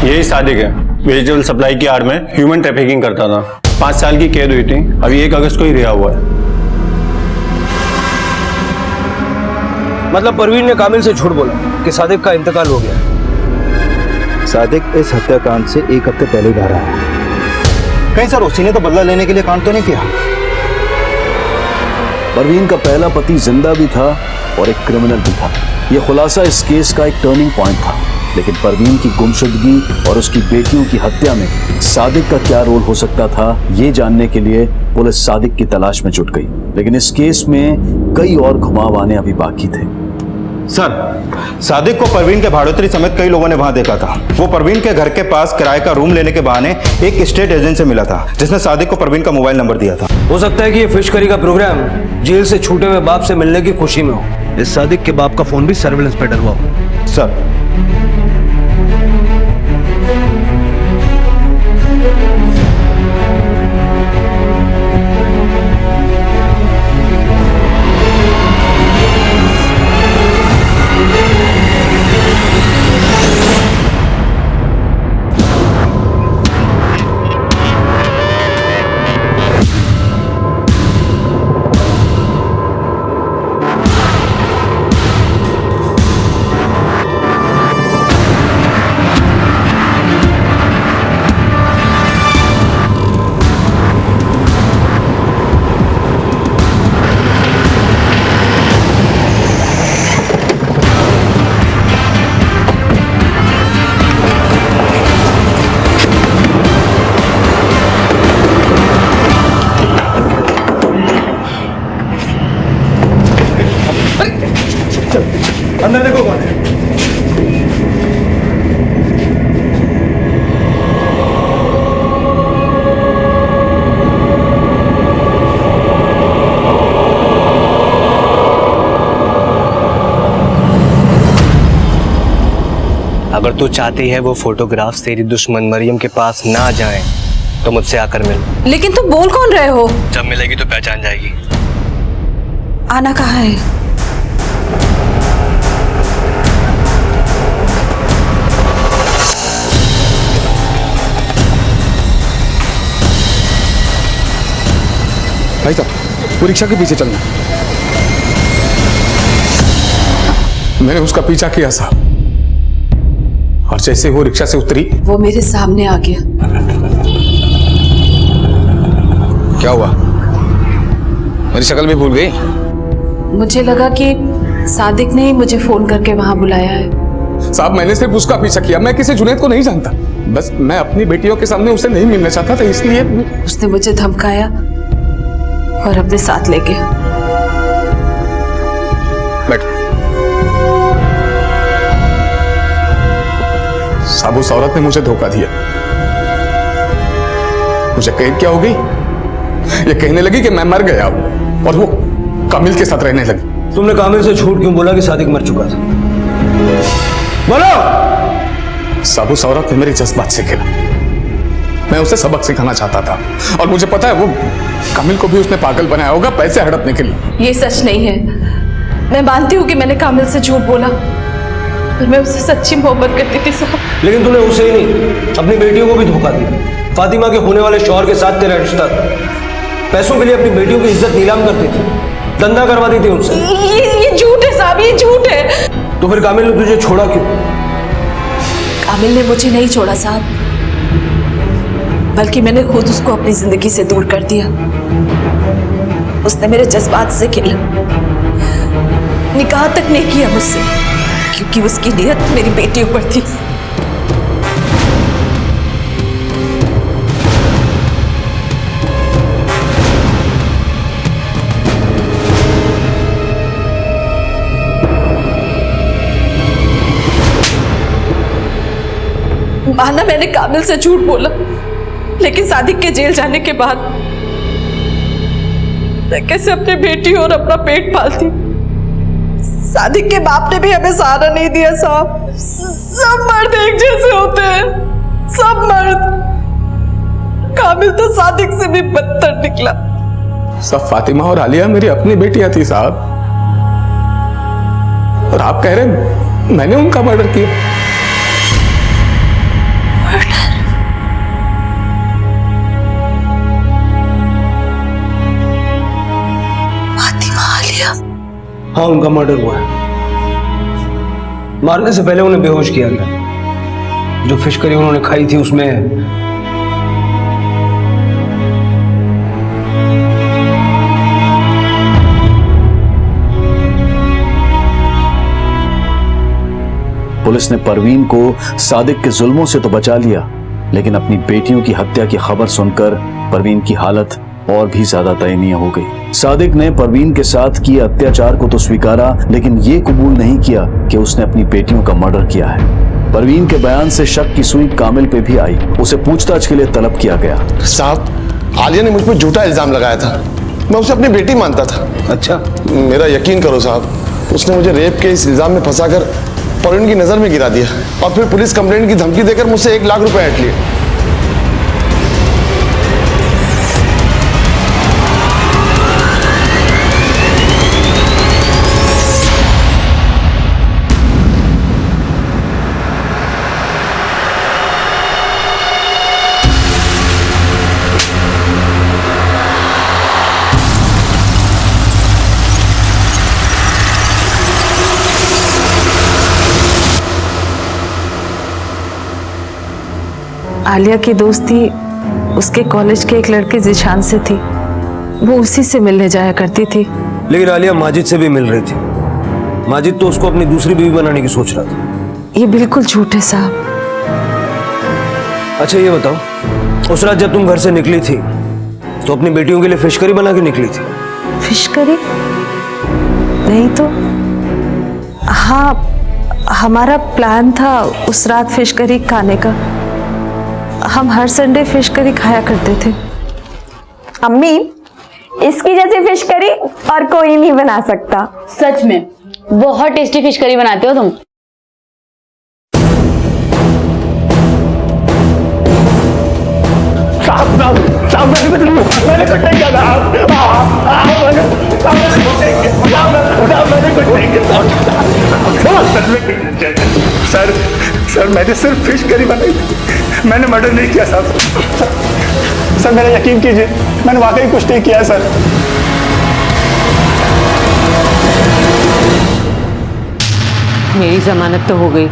यही सादिक है, वेजिटेबल सप्लाई की आड़ में ह्यूमन ट्रैफिकिंग करता था। 5 साल की कैद हुई थी, अभी 1 अगस्त को ही रिहा हुआ है। मतलब परवीन ने कामिल से झूठ बोला कि सादिक का इंतकाल हो गया। सादिक इस हत्याकांड से 1 हफ्ते पहले ही बाहर आया। कहीं सर उसी ने तो बदला लेने के लिए कांड तो नहीं किया? परवीन का पहला पति जिंदा भी था और एक क्रिमिनल भी था। यह खुलासा इस केस का एक टर्निंग पॉइंट था। लेकिन परवीन की गुमशुदगी और उसकी बेटियों की हत्या में सादिक का क्या रोल हो सकता था, ये जानने के लिए पुलिस सादिक की तलाश में जुट गई। लेकिन इस केस में कई और घुमाव आने अभी बाकी थे। सर, सादिक को परवीन के भाड़ोत्री समेत कई लोगों ने वहां देखा था। वो परवीन के घर के पास किराए का रूम लेने के बहाने एक स्टेट एजेंट से मिला था, जिसने सादिक को परवीन का मोबाइल नंबर दिया था। हो सकता है कि ये फिश करी का प्रोग्राम जेल से छूटे हुए बाप से मिलने की खुशी में हो। इस सादिक के बाप का फोन भी सर्विलेंस पे डलवा हो। सर, अगर तू चाहती है वो फोटोग्राफ्स तेरी दुश्मन मरियम के पास ना जाएं, तो मुझसे आकर मिल। लेकिन तुम बोल कौन रहे हो? जब मिलेगी तो पहचान जाएगी। आना कहाँ है? भाई साहब, वो रिक्शा के पीछे चलना। मैंने उसका पीछा किया साहब, और जैसे वो रिक्शा से उतरी, वो मेरे सामने आ गया। क्या हुआ? मेरी शक्ल भी भूल गई? मुझे लगा कि सादिक ने ही मुझे फोन करके वहां बुलाया है। साहब, मैंने सिर्फ उसका पीछा किया। मैं किसी जुनैद को नहीं जानता। बस मैं अपनी बेटियों के सामने उसे नहीं मिलना चाहता था, इसलिए। उसने मुझे धमकाया और अपने साथ ले गया। बैठ। साहब, उस औरत ने मुझे धोखा दिया। मुझे कैद क्या हो गई? ये कहने लगी कि मैं मर गया हूं और वो कामिल के साथ रहने लगी। तुमने कामिल से झूठ क्यों बोला कि सादिक मर चुका था? बोलो। साहब, उस औरत ने मेरे जज्बात से खेला। मैं उसे सबक सिखाना चाहता था, और मुझे पता है वो कामिल को भी उसने पागल बनाया होगा पैसे हड़पने के लिए। ये सच नहीं है। मैं मानती हूँ कि मैंने कामिल से झूठ बोला, पर मैं उससे सच्ची मोहब्बत करती थी साहब। लेकिन तूने उसे ही नहीं, अपनी बेटियों को भी धोखा दिया। फातिमा के होने वाले शौहर के साथ तेरा रिश्ता था। पैसों के लिए अपनी बेटियों की इज्जत नीलाम करती थी, धंधा करवाती थी उनसे। ये झूठ है साहब, ये झूठ है। तो फिर कामिल ने तुझे छोड़ा क्यों? कामिल ने मुझे नहीं छोड़ा साहब, बल्कि मैंने खुद उसको अपनी जिंदगी से दूर कर दिया। उसने मेरे जज्बात से खेला, निकाह तक नहीं किया मुझसे, क्योंकि उसकी नीयत मेरी बेटियों पर थी। माना मैंने कामिल से झूठ बोला, लेकिन सादिक के जेल जाने के बाद मैं कैसे अपनी बेटी और अपना पेट पालती? सादिक के बाप ने भी हमें सहारा नहीं दिया साहब। सब मर्द एक जैसे होते हैं, सब मर्द। कामिल तो सादिक से भी बदतर निकला। सब फातिमा और आलिया मेरी अपनी बेटियां थी साहब, और आप कह रहे मैंने उनका मर्डर किया? हाँ, उनका मर्डर हुआ है। मारने से पहले उन्हें बेहोश किया गया। जो फिश करी उन्होंने खाई थी उसमें पुलिस ने परवीन को सादिक के जुल्मों से तो बचा लिया, लेकिन अपनी बेटियों की हत्या की खबर सुनकर परवीन की हालत और भी ज्यादा दयनीय हो गई। सादिक ने परवीन के साथ किए अत्याचार को तो स्वीकारा, लेकिन ये कबूल नहीं किया कि उसने अपनी बेटियों का मर्डर किया है। परवीन के बयान से शक की सुई कामिल पे भी आई। उसे पूछताछ के लिए तलब किया गया। साहब, आलिया ने मुझ पर झूठा इल्जाम लगाया था। मैं उसे अपनी बेटी मानता था। अच्छा? मेरा यकीन करो साहब, उसने मुझे रेप के इस इल्जाम में फंसाकर परवीन की नजर में गिरा दिया, और फिर पुलिस कंप्लेंट की धमकी देकर मुझसे 1 लाख रुपए ऐंठ लिए। आलिया की दोस्ती उसके कॉलेज के एक लड़के जिशान से थी। वो उसी से मिलने जाया करती थी। लेकिन आलिया माजिद से भी मिल रही थी। माजिद तो उसको अपनी दूसरी बीवी बनाने की सोच रहा था। ये बिल्कुल झूठ है साहब। अच्छा ये बताओ, उस रात जब तुम घर से निकली थी तो अपनी बेटियों के लिए फिश करी बना के निकली थी? Fish curry? नहीं तो। हाँ, हमारा प्लान था उस रात फिश करी खाने का। हम हर संडे फिश करी खाया करते थे। अम्मी, इसकी जैसी फिश करी और कोई नहीं बना सकता। सच में बहुत टेस्टी फिश करी बनाते हो तुम। सर सर मैंने सिर्फ फिश करी बनाई थी, मैंने मर्डर नहीं किया साहब। सर मेरा यकीन कीजिए, मैंने वाकई कुछ नहीं किया सर। मेरी जमानत तो हो गई,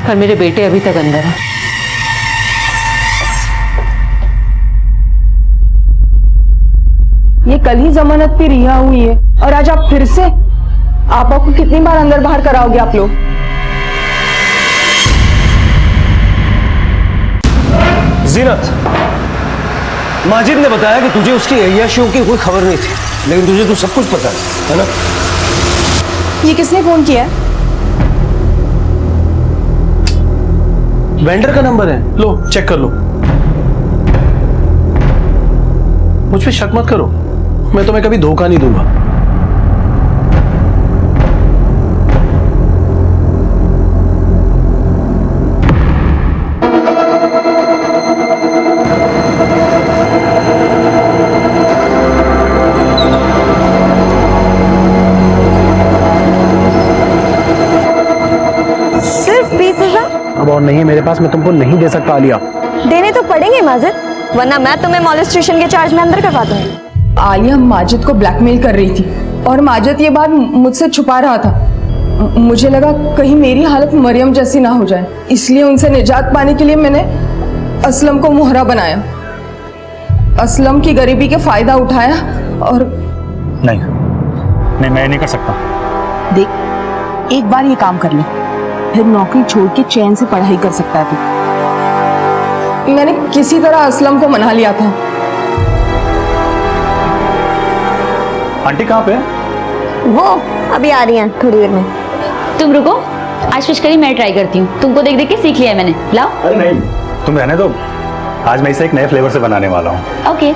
पर मेरे बेटे अभी तक अंदर हैं। ये कल ही जमानत पे रिहा हुई है और आज आप फिर से, आपा को कितनी बार अंदर बाहर कराओगे आप लोग? जीनत, माजिद ने बताया कि तुझे उसकी अय्याशियों की कोई खबर नहीं थी, लेकिन तुझे तो सब कुछ पता है ना? ये किसने फोन किया है? वेंडर का नंबर है, लो चेक कर लो। मुझ पे शक मत करो, मैं तुम्हें कभी धोखा नहीं दूंगा। सिर्फ 20,000? अब और नहीं है मेरे पास, मैं तुमको नहीं दे सकता आलिया। देने तो पड़ेंगे माजिद, वरना मैं तुम्हें मॉलेस्टेशन के चार्ज में अंदर करवा दूंगी। आलिया माजिद को ब्लैकमेल कर रही थी और माजिद ये बात मुझसे छुपा रहा था। मुझे लगा कहीं मेरी हालत मरियम जैसी ना हो जाए, इसलिए उनसे निजात पाने के लिए मैंने असलम को मोहरा बनाया, असलम की गरीबी के फायदा उठाया और नहीं नहीं, मैं नहीं कर सकता। देख, एक बार ये काम कर ले, फिर नौकरी छोड़ के चैन से पढ़ाई कर सकता है तू। मैंने किसी तरह असलम को मना लिया था। आंटी कहाँ पे? वो अभी आ रही हैं थोड़ी देर में। तुम रुको, आज फिश करी मैं ट्राई करती हूँ। तुमको देख देख के सीख लिया है मैंने। लाओ। अरे नहीं, तुम रहने दो, आज मैं इसे एक नए फ्लेवर से बनाने वाला हूँ। ओके।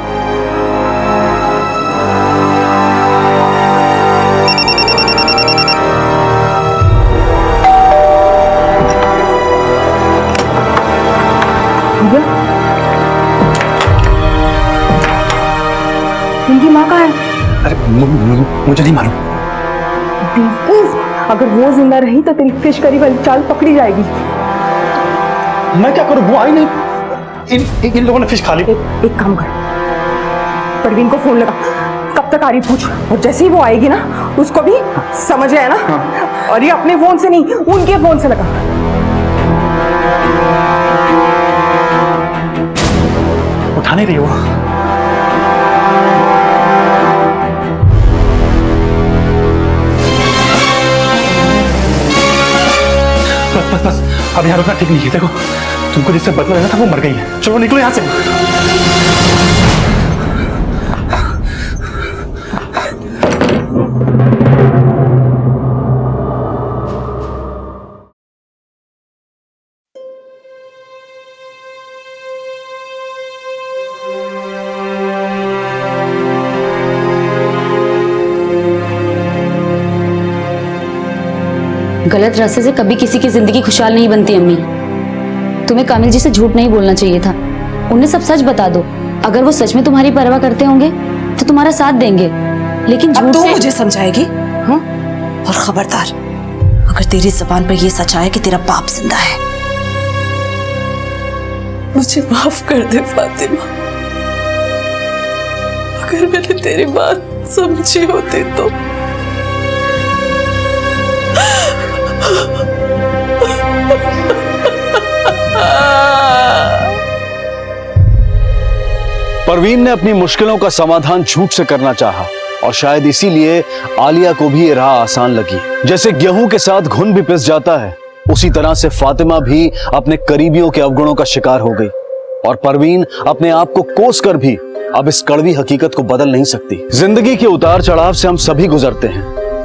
उनकी माँ कहाँ है? अरे मुझे नहीं मालूम। अगर वो जिंदा रही तो तेरी फिश करी वाली चाल पकड़ी जाएगी। मैं क्या करूं, वो आई नहीं, इन लोगों ने फिश खा ली। एक काम कर, परवीन को फोन लगा, कब तक आ रही पूछ, और जैसे ही वो आएगी ना उसको भी समझ आया ना। हाँ। और ये अपने फोन से नहीं, उनके फोन से लगा। उठा नहीं रही वो। बस अब यहाँ रुकना ठीक नहीं है। देखो, तुमको जिससे बदला लेना था वो मर गई है। चलो निकलो यहाँ से। गलत रास्ते से कभी किसी की जिंदगी खुशहाल नहीं बनती अम्मी। तुम्हें कामिल जी से झूठ नहीं बोलना चाहिए था, उन्हें सब सच बता दो। अगर वो सच में तुम्हारी परवाह करते होंगे तो तुम्हारा साथ देंगे, लेकिन झूठ से मुझे समझाएगी। हाँ? और खबरदार, अगर तेरी जबान पर यह सच आए कि तेरा बाप जिंदा है। मुझे माफ कर दे फातिमा, अगर मैंने तेरी बात समझी होती तो। परवीन ने अपनी मुश्किलों का समाधान झूठ से करना चाहा और शायद इसीलिए आलिया को भी ये राह आसान लगी। जैसे गेहूं के साथ घुन भी पिस जाता है, उसी तरह से फातिमा भी अपने करीबियों के अवगुणों का शिकार हो गई और परवीन अपने आप को कोस कर भी अब इस कड़वी हकीकत को बदल नहीं सकती। जिंदगी के उतार चढ़ाव से हम सभी गुजरते हैं,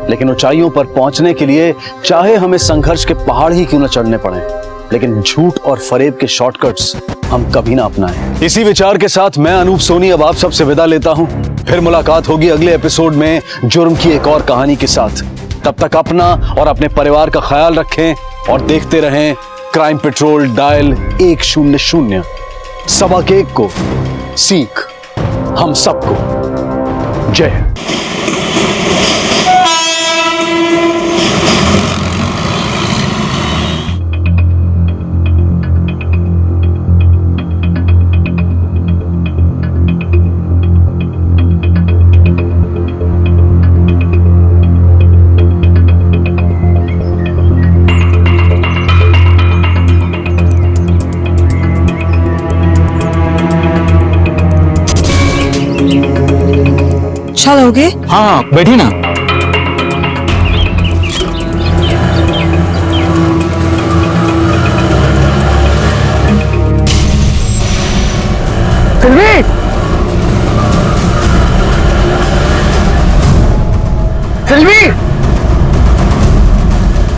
लेकिन ऊंचाइयों पर पहुंचने के लिए चाहे हमें संघर्ष के पहाड़ ही क्यों न चढ़ने पड़े, लेकिन झूठ और फरेब के शॉर्टकट्स हम कभी ना अपनाएं। इसी विचार के साथ मैं अनूप सोनी अब आप सबसे विदा लेता हूं। फिर मुलाकात होगी अगले एपिसोड में जुर्म की एक और कहानी के साथ। तब तक अपना और अपने परिवार का ख्याल रखें और देखते रहें क्राइम पेट्रोल डायल 100। सवा के एक को सीख हम सबको। जय हिंद। चलोगे? हाँ बैठी ना। सिल्वी, सिल्वी,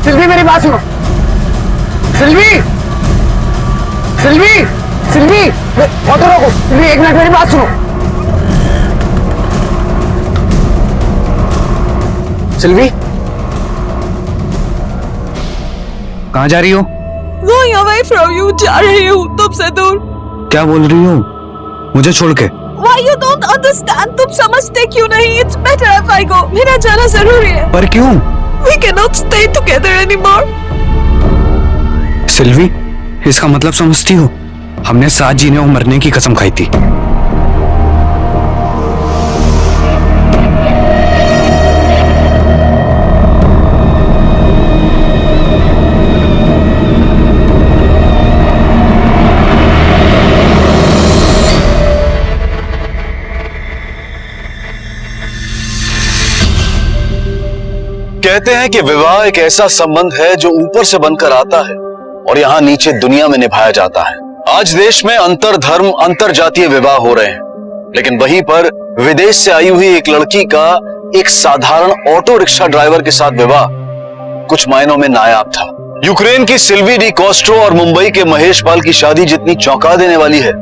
सिल्वी मेरी बात सुनो। सिल्वी, सिल्वी, सिल्वी, ऑटो रोको। सिल्वी एक मिनट मेरी बात सुनो। सिल्वी, कहाँ जा रही हो? Going away from you, जा रही हूँ तुमसे दूर। क्या बोल रही हो? मुझे छोड़ के? Why you don't understand? तुम समझते क्यों नहीं? It's better if I go. मेरा जाना जरूरी है। पर क्यों? We cannot stay together anymore. Silvi, इसका मतलब समझती हो? हमने साथ जीने और मरने की कसम खाई थी। कहते हैं कि विवाह एक ऐसा संबंध है जो ऊपर से बनकर आता है और यहाँ नीचे दुनिया में निभाया जाता है। आज देश में अंतर धर्म अंतर जातीय विवाह हो रहे हैं, लेकिन वहीं पर विदेश से आई हुई एक लड़की का एक साधारण ऑटो रिक्शा ड्राइवर के साथ विवाह कुछ मायनों में नायाब था। यूक्रेन की सिल्वी डी कॉस्ट्रो और मुंबई के महेश पाल की शादी जितनी चौंका देने वाली है,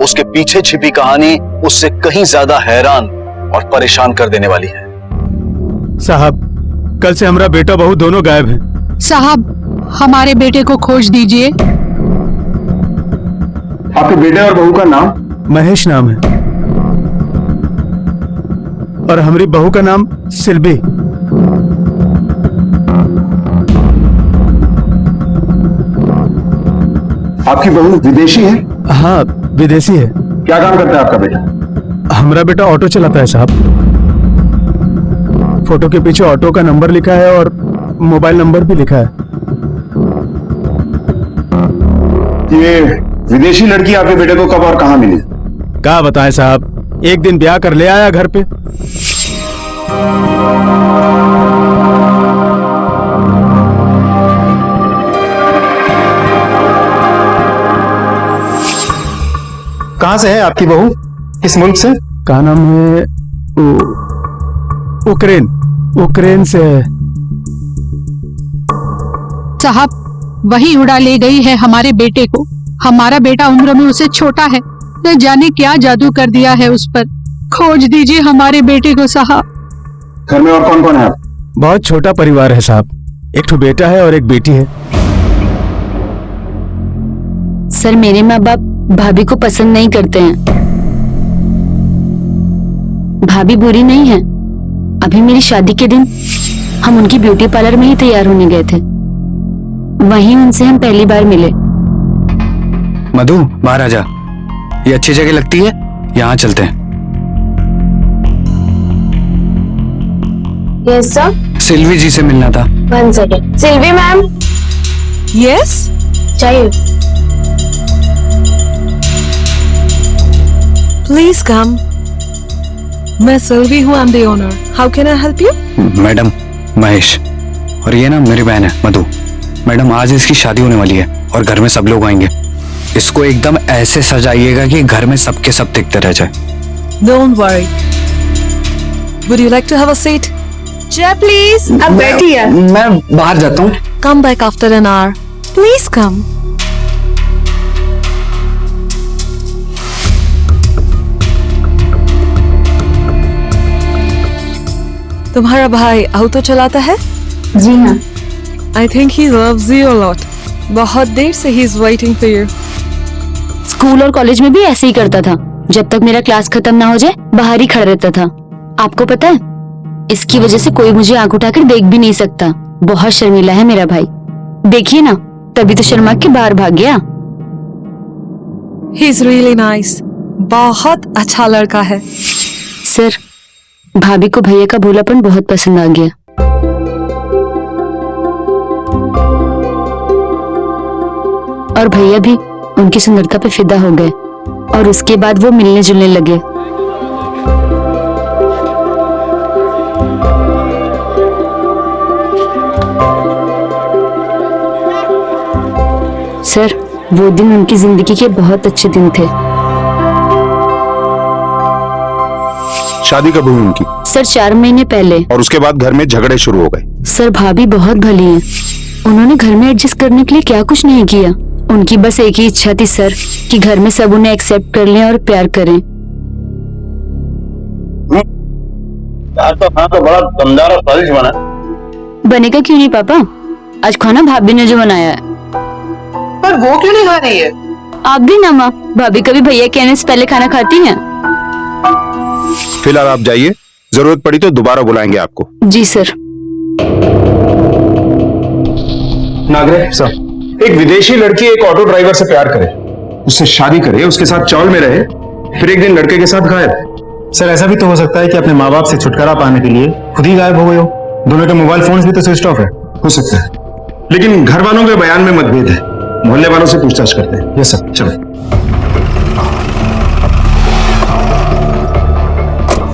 उसके पीछे छिपी कहानी उससे कहीं ज्यादा हैरान और परेशान कर देने वाली है। साहब, कल से हमारा बेटा बहू दोनों गायब हैं। साहब, हमारे बेटे को खोज दीजिए। आपके बेटे और बहू का नाम? महेश नाम है और हमारी बहू का नाम सिल्वी। आपकी बहू विदेशी है? हाँ, विदेशी है। क्या काम करता है आपका बेटा? हमारा बेटा ऑटो चलाता है साहब। फोटो के पीछे ऑटो का नंबर लिखा है और मोबाइल नंबर भी लिखा है। ये विदेशी लड़की आपके बेटे को कब और कहां मिली? क्या बताएं साहब, एक दिन ब्याह कर ले आया घर पे। कहां से है आपकी बहू? किस मुल्क से? क्या नाम है? उक्रेन से है। साहब, वही उड़ा ले गई है हमारे बेटे को। हमारा बेटा उम्र में उससे छोटा है, न जाने क्या जादू कर दिया है उस पर। खोज दीजिए हमारे बेटे को साहब। घर में और कौन कौन है आप? बहुत छोटा परिवार है साहब, एक तो बेटा है और एक बेटी है। सर, मेरे माँ बाप भाभी को पसंद नहीं करते हैं। भाभी बुरी नहीं है। अभी मेरी शादी के दिन हम उनकी ब्यूटी पार्लर में ही तैयार होने गए थे, वहीं उनसे हम पहली बार मिले। मधु, बाहर आ जा। ये अच्छी जगह लगती है, यहाँ चलते हैं। Yes sir. सिल्वी जी से मिलना था। 1 सेकेंड। सिल्वी मैम। यस, चाहिए। Please come. मैं सिल्वी हूँ, I am the owner. How can I help you? Madam, Mahesh. और ये ना मेरी बहन है मधु। मैडम, आज इसकी शादी होने वाली है और घर में सब लोग आएंगे। इसको एकदम ऐसे सजाइएगा कि घर में सबके सब दिखते रह जाए। Don't worry. Would you like to have a seat? Jay, please. अब बैठिए। मैं बाहर जाता हूँ। Come back after an hour. Please come. तुम्हारा भाई ऑटो चलाता है? जी हाँ। I think he loves you a lot. बहुत देर से he is waiting for you. School और कॉलेज में भी ऐसे ही करता था। जब तक मेरा क्लास खत्म ना हो जाए बाहर ही खड़ा रहता था। आपको पता है, इसकी वजह से कोई मुझे आंख उठाकर देख भी नहीं सकता। बहुत शर्मीला है मेरा भाई। देखिए ना, तभी तो शर्मा के बाहर भाग गया। He is really nice. बहुत अच्छा लड़का है। सर, भाभी को भैया का भोलापन बहुत पसंद आ गया। और भैया भी उनकी सुंदरता पे फिदा हो गए और उसके बाद वो मिलने जुलने लगे। सर, वो दिन उनकी जिंदगी के बहुत अच्छे दिन थे। शादी कब हुई उनकी? सर, 4 महीने पहले। और उसके बाद घर में झगड़े शुरू हो गए? सर, भाभी बहुत भली है। उन्होंने घर में एडजस्ट करने के लिए क्या कुछ नहीं किया। उनकी बस एक ही इच्छा थी सर, कि घर में सब उन्हें एक्सेप्ट कर लें और प्यार करें। आज तो खाना तो बड़ा दमदार और स्वादिष्ट बना। बनेगा क्यों नहीं पापा? आज खाना भाभी ने जो बनाया है। पर वो क्यों नहीं खा रही है? आप भी ना माँ, भाभी कभी भैया कहने से पहले खाना खाती हैं। फिलहाल आप जाइए, जरूरत पड़ी तो दोबारा बुलाएंगे आपको। जी सर। नागरे सर, एक विदेशी लड़की एक ऑटो ड्राइवर से प्यार करे, उससे शादी करे, उसके साथ चौल में रहे, फिर एक दिन लड़के के साथ गायब। सर, ऐसा भी तो हो सकता है कि अपने माँ बाप से छुटकारा पाने के लिए खुद ही गायब हो गए हो। दोनों के मोबाइल फोन्स भी तो स्विच ऑफ है। हो सकता है, लेकिन घर वालों के बयान में मतभेद है। मोहल्ले वालों से पूछताछ करते हैं। यस सर, चलो।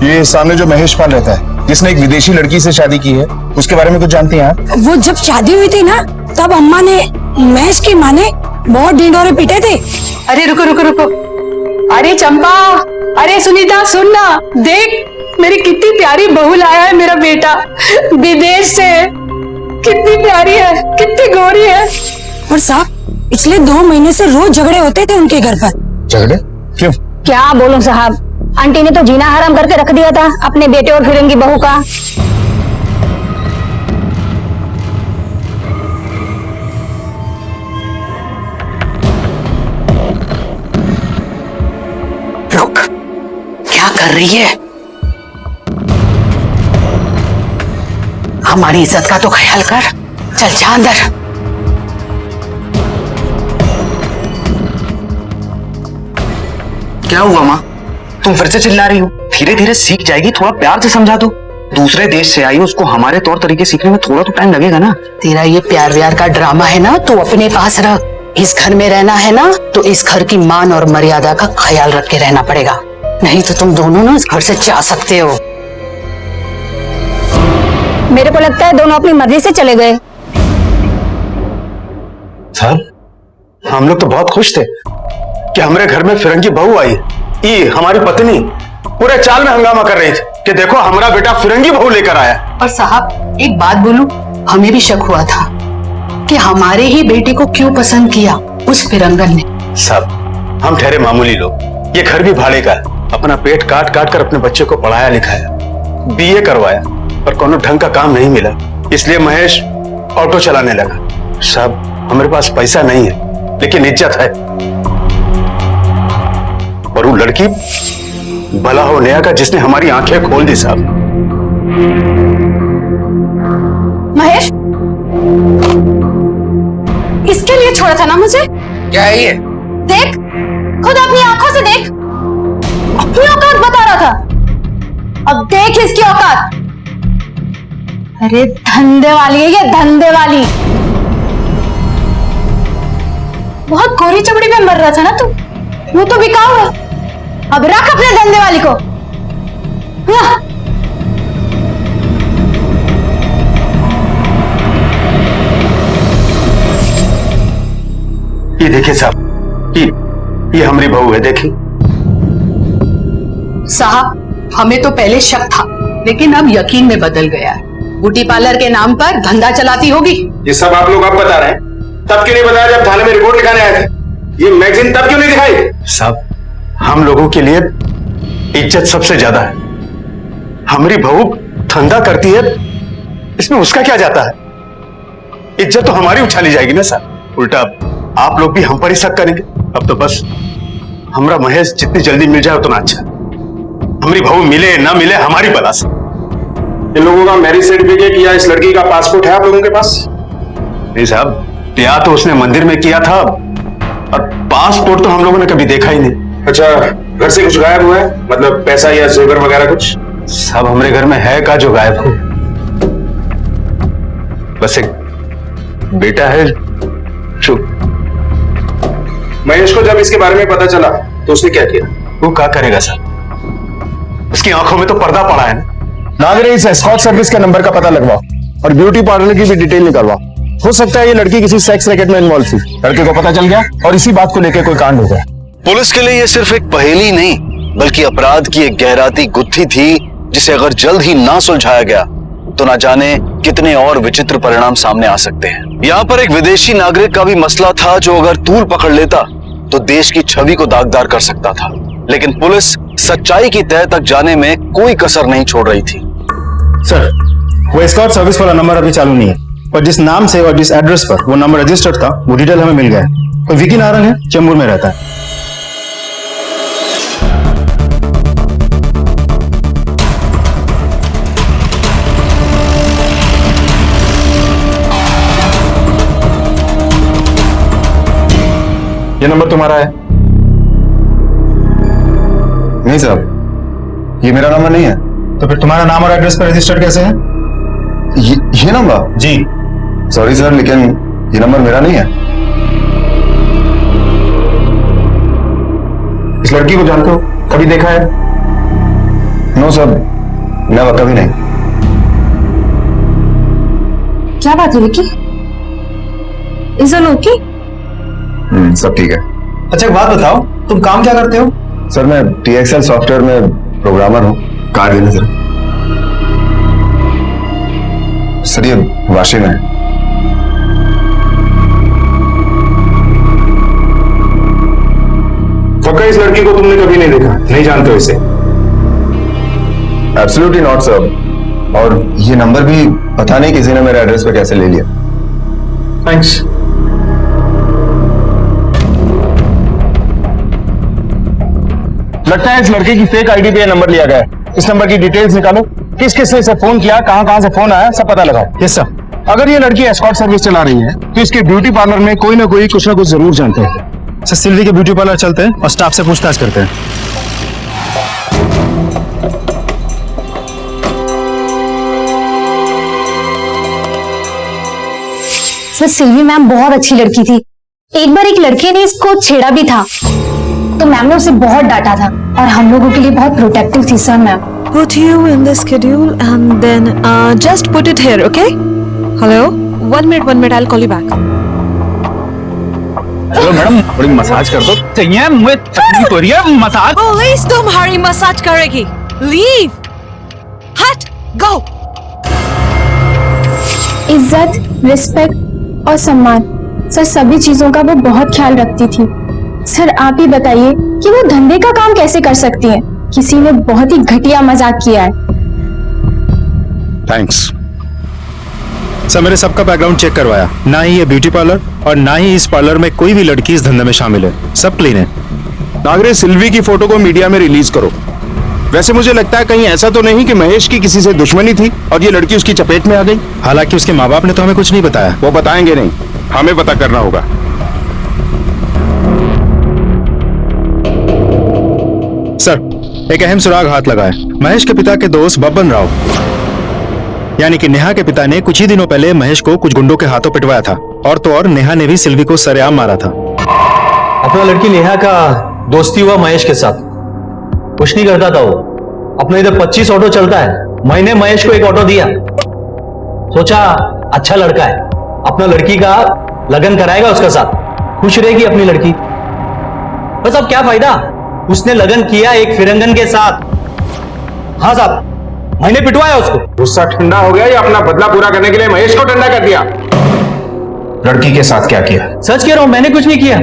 ये सामने जो महेश पाल रहता है, जिसने एक विदेशी लड़की से शादी की है, उसके बारे में कुछ जानती हैं आप? वो जब शादी हुई थी ना, तब अम्मा ने, महेश की माँ ने बहुत ढिंढोरे पीटे थे। अरे रुको रुको रुको, अरे चंपा, अरे सुनीता, सुन ना, देख मेरी कितनी प्यारी बहू लाया है मेरा बेटा विदेश से। कितनी प्यारी है, कितनी गोरी है। और साहब, पिछले 2 महीने से रोज झगड़े होते थे उनके घर पर। झगड़े? क्यों? क्या बोलूं साहब, आंटी ने तो जीना हराम करके रख दिया था अपने बेटे और फिरंगी बहू का। रुक, क्या कर रही है? हमारी इज्जत का तो ख्याल कर। चल जा अंदर। क्या हुआ माँ? तुम फिर से चिल्ला रही हो? धीरे धीरे सीख जाएगी, थोड़ा प्यार से समझा दो। दूसरे देश से आई, उसको हमारे तौर तरीके सीखने में थोड़ा तो टाइम लगेगा ना। तेरा ये प्यार व्यार का ड्रामा है ना, तो अपने पास रख। इस घर में रहना है ना, तो इस घर की मान और मर्यादा का ख्याल रख के रहना पड़ेगा, नहीं तो तुम दोनों ना इस घर से जा सकते हो। मेरे को लगता है दोनों अपनी मर्जी से चले गए। सर, हम लोग तो बहुत खुश थे कि हमारे घर में फिरंगी बहू आई। ये हमारी पत्नी पूरे चाल में हंगामा कर रही थी कि देखो हमारा बेटा फिरंगी बहू लेकर आया। और साहब, एक बात बोलूं, हमें भी शक हुआ था कि हमारे ही बेटे को क्यों पसंद किया उस फिरंगन ने। साहब, हम ठहरे मामूली लोग, ये घर भी भाड़े का है। अपना पेट काट काट कर अपने बच्चे को पढ़ाया लिखाया, बीए करवाया, पर कोनो ढंग का काम नहीं मिला, इसलिए महेश ऑटो चलाने लगा। साहब, हमारे पास पैसा नहीं है, लेकिन इज्जत है। और वो लड़की भला हो नया का, जिसने हमारी आंखें खोल दी। साहब, महेश, इसके लिए छोड़ा था ना मुझे? क्या है ये? देख, खुद अपनी आंखों से देख। अपनी औकात बता रहा था, अब देख इसकी औकात। अरे धंधे वाली है ये, धंधे वाली। बहुत गोरी चमड़ी में मर रहा था ना तू, वो तो बिकाऊ है। अब रख अपने धंधे वाली को। ये देखिए साहब, ये हमारी बहू है, देखिए। साहब, हमें तो पहले शक था, लेकिन अब यकीन में बदल गया है। ब्यूटी पार्लर के नाम पर धंधा चलाती होगी। ये सब आप लोग अब बता रहे हैं, तब क्यों नहीं बताया जब थाने में रिपोर्ट लिखाने आए थे? ये मैगजीन तब क्यों नहीं दिखाई? साहब, हम लोगों के लिए इज्जत सबसे ज्यादा है। हमारी बहू धंधा करती है, इसमें उसका क्या जाता है? इज्जत तो हमारी उछाली जाएगी ना साहब। उल्टा आप लोग भी हम पर ही शक करेंगे। अब तो बस हमरा महेश जितनी जल्दी मिल जाए उतना अच्छा। हमारी बहू मिले ना मिले हमारी बला से। इन लोगों का मैरिज सर्टिफिकेट या इस लड़की का पासपोर्ट है आप लोगों के पास? नहीं साहब, ब्याह तो उसने मंदिर में किया था और पासपोर्ट तो हम लोगों ने कभी देखा ही नहीं। अच्छा, घर से कुछ गायब हुआ है? मतलब पैसा या जेवर वगैरह कुछ? सब हमारे घर में है का जो गायब हो। बस एक बेटा है जो। महेश को जब इसके बारे में पता चला तो उसने क्या किया? वो क्या करेगा सर, उसकी आंखों में तो पर्दा पड़ा है ना। नागरे, इस एस्कॉर्ट सर्विस के नंबर का पता लगवाओ और ब्यूटी पार्लर की भी डिटेल निकलवाओ। हो सकता है ये लड़की किसी सेक्स रैकेट में इन्वॉल्व थी, लड़के को पता चल गया और इसी बात को लेकर कोई कांड हो गया। पुलिस के लिए ये सिर्फ एक पहेली नहीं बल्कि अपराध की एक गहराती गुत्थी थी, जिसे अगर जल्द ही ना सुलझाया गया तो ना जाने कितने और विचित्र परिणाम सामने आ सकते हैं। यहाँ पर एक विदेशी नागरिक का भी मसला था जो अगर तूल पकड़ लेता तो देश की छवि को दागदार कर सकता था, लेकिन पुलिस सच्चाई की तह तक जाने में कोई कसर नहीं छोड़ रही थी। सर, वो एस्कॉर्ट सर्विस वाला नंबर अभी चालू नहीं है, पर जिस नाम से और जिस एड्रेस पर वो नंबर रजिस्टर्ड था वो डिटेल हमें मिल गया है। तो विकी नारंग है, चेंबूर में रहता है। ये नंबर तुम्हारा है? नहीं साहब, ये मेरा नंबर नहीं है। तो फिर तुम्हारा नाम और एड्रेस पर रजिस्टर्ड कैसे है? ये नंबर? जी। सॉरी सर, लेकिन ये नंबर मेरा नहीं है। इस लड़की को जानते हो? कभी देखा है? नो सर, नेवर, कभी नहीं। क्या बात है विकी? Is all okay? सब ठीक है। अच्छा एक बात बताओ, तुम काम क्या करते हो? सर मैं TXL सॉफ्टवेयर में प्रोग्रामर हूँ। कार देने सर ये वाशी में है। पक्का इस लड़की को तुमने कभी नहीं देखा, नहीं जानते हो इसे? एब्सोल्युटली नॉट सर, और ये नंबर भी पता नहीं किसी ने मेरे एड्रेस पे कैसे ले लिया। थैंक्स। लगता है इस लड़के की फेक आईडी पे नंबर लिया गया है। इस नंबर की डिटेल्स निकालो, किस किस ने इसे फोन किया, कहां से फोन आया, सब पता लगाओ। Yes sir. अगर ये लड़की एस्कॉर्ट सर्विस चला रही है तो इसके ब्यूटी पार्लर में कोई ना कोई कुछ ना कुछ जरूर जानते हैं। सर सिल्वी के ब्यूटी पार्लर चलते हैं और स्टाफ से पूछताछ करते हैं। सर सिल्वी मैम बहुत अच्छी लड़की थी। एक बार एक लड़के ने इसको छेड़ा भी था तो मैम ने उसे बहुत डांटा था और हम लोगों के लिए बहुत प्रोटेक्टिव थी sir ma'am. Put you in the schedule and then just put it here, okay? Hello? 1 minute, I'll call you back. Hello madam, थोड़ी मसाज कर दो। चाहिए मुझे तकलीफ हो रही है, मसाज। पुलिस तुम्हारी मसाज करेगी। Leave. हट, go. इज्जत, रिस्पेक्ट और सम्मान, सर सभी चीजों का वो बहुत ख्याल रखती थी। सर आप ही बताइए कि वो धंधे का काम कैसे कर सकती है? किसी ने बहुत ही घटिया मजाक किया है। थैंक्स। सर मैंने सबका बैकग्राउंड चेक करवाया, ना ही ये ब्यूटी पार्लर और ना ही इस पार्लर में कोई भी लड़की इस धंधे में शामिल है। सब क्लीन है। नागरे, सिल्वी की फोटो को मीडिया में रिलीज करो। वैसे मुझे लगता है कहीं ऐसा तो नहीं कि महेश की किसी से दुश्मनी थी और ये लड़की उसकी चपेट में आ गई। हालांकि उसके माँ बाप ने तो हमें कुछ नहीं बताया। वो बताएंगे नहीं, हमें पता करना होगा। सर एक अहम सुराग हाथ लगा है। महेश के पिता के दोस्त बब्बन राव यानी कि नेहा के पिता ने कुछ ही दिनों पहले महेश को कुछ गुंडों के हाथों पिटवाया था, और तो और नेहा ने भी सिल्वी को सरेआम मारा था। अपना लड़की नेहा का दोस्ती हुआ महेश के साथ, कुछ नहीं करता था वो। अपने इधर 25 ऑटो चलता है, मैंने महेश को एक ऑटो दिया, सोचा अच्छा लड़का है, अपना लड़की का लगन कराएगा उसके साथ, खुश रहेगी अपनी लड़की। बस अब क्या फायदा, उसने लगन किया एक फिरंगन के साथ। हाँ साहब, मैंने पिटवाया उसको। गुस्सा ठंडा हो गया या अपना बदला पूरा करने के लिए महेश को ठंडा कर दिया? लड़की के साथ क्या किया? सच कह रहा हूं, मैंने कुछ नहीं किया।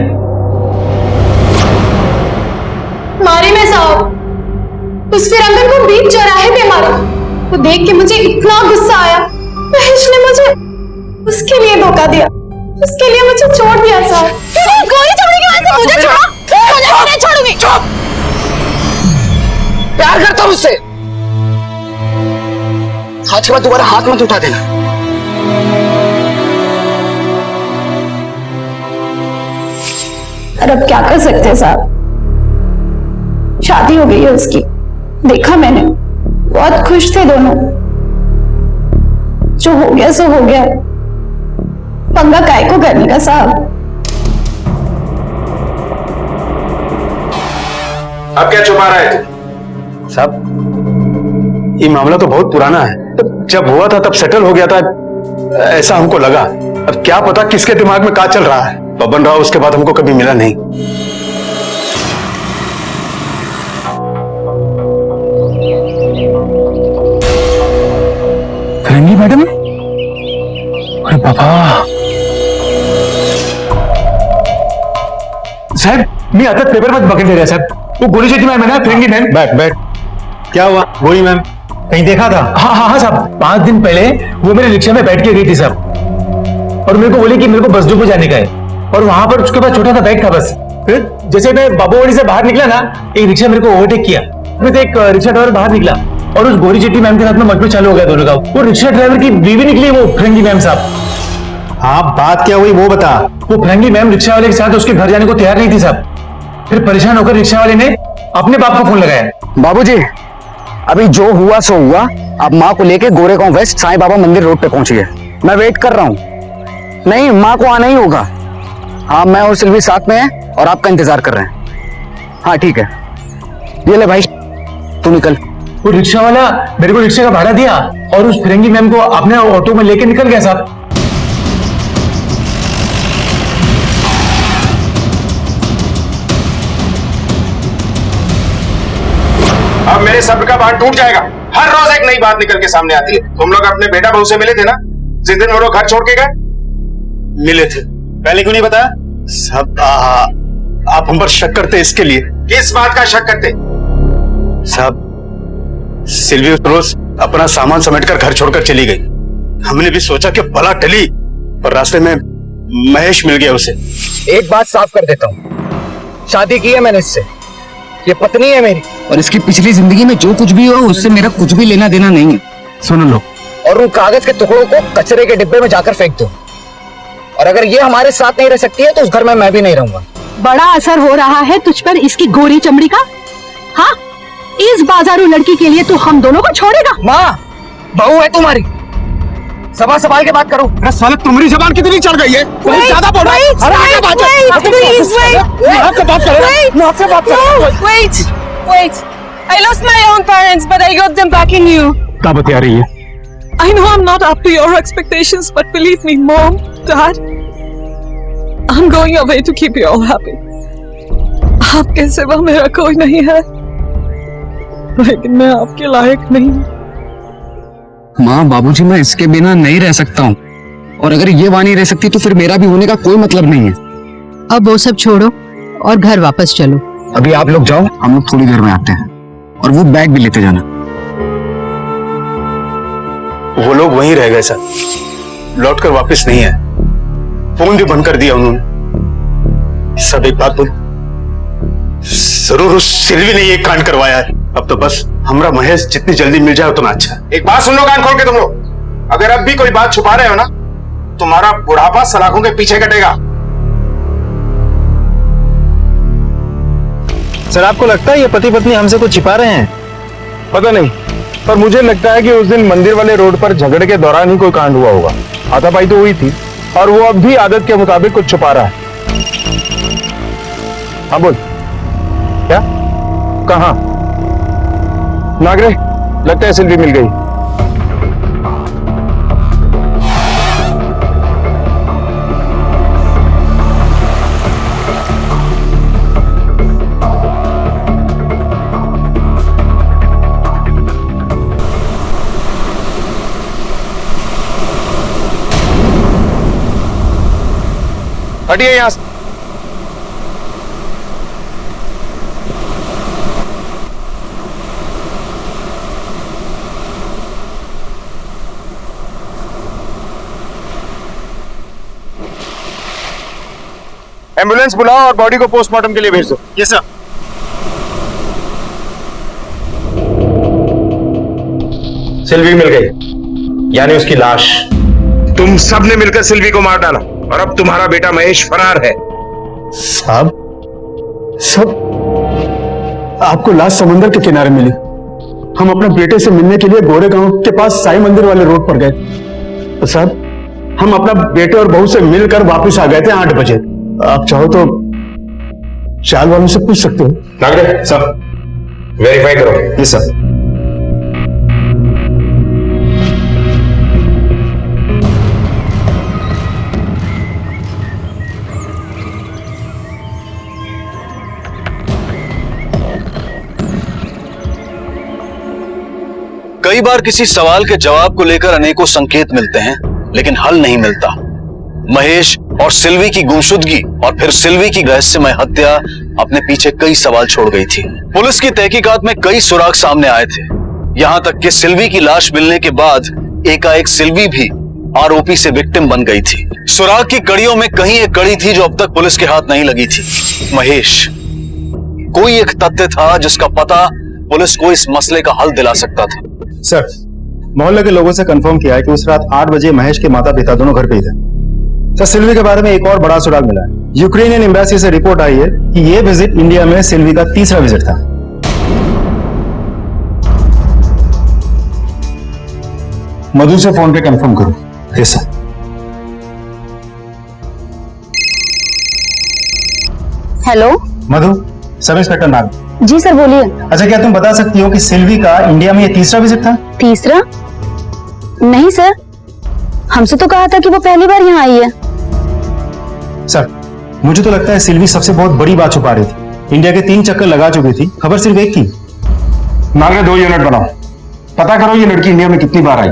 मारी मैं साहब, उस फिरंगन को बीच चौराहे पे मारा। तो देख के मुझे इतना गुस्सा आया, महेश ने मुझे उसके लिए धोखा दिया, उसके लिए मुझे छोड़ दिया साहब। गोली चलने की वजह से मुझे छोड़ा। नहीं छोड़ूंगी। प्यार करता हूं उससे। आज के बाद दोबारा हाथ मत उठा देना। और अब क्या कर सकते हैं साहब, शादी हो गई है उसकी, देखा मैंने, बहुत खुश थे दोनों। जो हो गया सो हो गया, पंगा काय को करने का साहब। अब क्या छुपा रहा है तू? साहब, ये मामला तो बहुत पुराना है। तो जब हुआ था तब सेटल हो गया था, ऐसा हमको लगा। अब क्या पता किसके दिमाग में क्या चल रहा है। बबन राव उसके बाद हमको कभी मिला नहीं। फिरंगी मैडम? अरे बाबा साहब, मी आता पेपर मध्ये बघितले रे साहब, वो गोरी शेट्टी मैम है ना, फिरंगी मैम। बैठ बैठ। क्या हुआ? गोरी मैम कहीं देखा था? हाँ हाँ हाँ साहब, 5 दिन पहले वो मेरे रिक्शा में बैठ के गई थी साहब, और मेरे को बोली कि मेरे को बस डिपो जाने का है, और वहां पर उसके पास छोटा सा बैग था बस। फिर जैसे मैं बाबूवाड़ी से बाहर निकला ना, एक रिक्शा मेरे को ओवरटेक किया। फिर एक रिक्शा ड्राइवर बाहर निकला और उस गोरी शेट्टी मैम के साथ में मजबूत चालू हो गया दोनों का। वो रिक्शा ड्राइवर की बीवी निकली, वो फिरंगी मैम साहब। हाँ, बात क्या हुई वो बता। वो फिरंगी मैम रिक्शा वाले के साथ उसके घर जाने को तैयार नहीं थी साहब। फिर परेशान होकर रिक्शा वाले ने अपने बाप को फोन लगाया। बाबूजी, अभी जो हुआ सो हुआ। अब माँ को लेके गोरेगांव वेस्ट साईं बाबा मंदिर रोड पे पहुंची है। मैं वेट कर रहा हूँ। नहीं, माँ को आना ही होगा। हाँ, मैं और सिल्वी साथ में हैं और आपका इंतजार कर रहे हैं। हाँ ठीक है, ये ले भाई, तू निकल। वो रिक्शा वाला मेरे को रिक्शे का भाड़ा दिया और उस फिरंगी मैम को अपने ऑटो में लेके निकल गया साहब। अब मेरे सब्र का बांध टूट जाएगा। हर रोज एक नई बात निकल के सामने आती है। तुम लोग अपने बेटा बहू से मिले थे ना, जिस दिन वो लोग घर छोड़ के गए? मिले थे। पहले क्यों नहीं बताया? सब आप हम पर शक करते इसके लिए। किस बात का शक करते? साहब, सिल्वी उस रोज अपना सामान समेटकर घर छोड़कर चली गई। हमने भी सोचा कि बला टली, पर रास्ते में महेश मिल गया उसे। एक बात साफ कर देता हूँ, शादी की है मैंने इससे, ये पत्नी है मेरी, और इसकी पिछली जिंदगी में जो कुछ भी हुआ उससे मेरा कुछ भी लेना देना नहीं है। सुन लो, और उन कागज के टुकड़ों को कचरे के डिब्बे में जाकर फेंक दो। और अगर ये हमारे साथ नहीं रह सकती है तो उस घर में मैं भी नहीं रहूंगा। बड़ा असर हो रहा है तुझ पर इसकी गोरी चमड़ी का। हाँ, इस बाजारू लड़की के लिए तू हम दोनों को छोड़ेगा? माँ, बहू है तुम्हारी, जबान संभाल के बात करो। अरे साले, तुम्हारी जबान कितनी चढ़ गई है? ज्यादा बोल रहा है। Wait, I lost my own parents, but I got them back in you. क्या बता रही है? I know I'm not up to your expectations, but believe me, Mom, Dad, I'm going away to keep you all happy. आपके सिवा मेरा कोई नहीं है, लेकिन मैं आपके लायक नहीं। माँ, बाबूजी, मैं इसके बिना नहीं रह सकता हूँ, और अगर ये वहां नहीं रह सकती तो फिर मेरा भी होने का कोई मतलब नहीं है। अब वो सब छोड़ो और घर वापस चलो। अभी आप लोग जाओ, हम लोग थोड़ी देर में आते हैं, और वो बैग भी लेते जाना। वो लोग वहीं रह गए सर, लौटकर वापस नहीं है। फोन भी बंद कर दिया उन्होंने। सब एक बात बोल, जरूर उस सिल्वी ने ये कांड करवाया है। अब तो बस हमरा महेश जितनी जल्दी मिल जाए उतना अच्छा। एक बात सुन लो कान खोल के तुम लोग, अगर अब भी कोई बात छुपा रहे हो ना, तुम्हारा बुढ़ापा सलाखों के पीछे कटेगा। सर, आपको लगता है ये पति पत्नी हमसे कुछ छिपा रहे हैं? पता नहीं, पर मुझे लगता है कि उस दिन मंदिर वाले रोड पर झगड़े के दौरान ही कोई कांड हुआ होगा। हाथापाई तो हुई थी, और वो अब भी आदत के मुताबिक कुछ छुपा रहा है। हाँ बोल, क्या? कहाँ? नागरे, लगता है सिल्वी मिल गई। हटिए यहां से। एम्बुलेंस बुलाओ और बॉडी को पोस्टमार्टम के लिए भेज दो। Yes sir. सिल्वी मिल गई, यानी उसकी लाश। तुम सब ने मिलकर सिल्वी को मार डाला और अब तुम्हारा बेटा महेश फरार है। साहब, सब आपको लाश समुद्र के किनारे मिली। हम अपने बेटे से मिलने के लिए गोरेगांव के पास साई मंदिर वाले रोड पर गए तो साहब, हम अपना बेटे और बहू से मिलकर वापस आ गए थे 8 बजे। आप चाहो तो चाल वालों से पूछ सकते हो। नागरे सर, वेरीफाई करो। जी सर। कई बार किसी सवाल के जवाब को लेकर अनेकों संकेत मिलते हैं, लेकिन हल नहीं मिलता। महेश और सिल्वी की गुमशुदगी और फिर सिल्वी की रहस्यमय हत्या अपने पीछे कई सवाल छोड़ गई थी। पुलिस की तहकीकात में कई सुराग सामने आए थे, यहां तक कि सिल्वी की लाश मिलने के बाद एकाएक सिल्वी भी आरोपी से विक्टिम बन गई थी। सुराग की कड़ियों में कहीं एक कड़ी थी जो अब तक पुलिस के हाथ नहीं लगी थी। महेश, कोई एक तथ्य था जिसका पता पुलिस को इस मसले का हल दिला सकता था। सर, मोहल्ले के लोगों से कंफर्म किया है कि उस रात 8 बजे महेश के माता पिता दोनों घर पे ही थे। सर, सिल्वी के बारे में एक और बड़ा सुराग मिला है। यूक्रेनियन एम्बेसी से रिपोर्ट आई है कि यह विजिट इंडिया में सिल्वी का 3रा विजिट था। मधु से फोन पे कंफर्म करो। Yes sir. हेलो मधु, सब इंस्पेक्टर नाग। जी सर, बोलिए। अच्छा, क्या तुम बता सकती हो कि सिल्वी का इंडिया में ये 3रा विजिट था? 3रा? नहीं सर, हमसे तो कहा था कि वो पहली बार यहाँ आई है। सर, मुझे तो लगता है सिल्वी सबसे बहुत बड़ी बात छुपा रही थी। इंडिया के 3 चक्कर लगा चुकी थी, खबर सिर्फ एक थी। नागरे 2 यूनिट बनाओ, पता करो ये लड़की इंडिया में कितनी बार आई,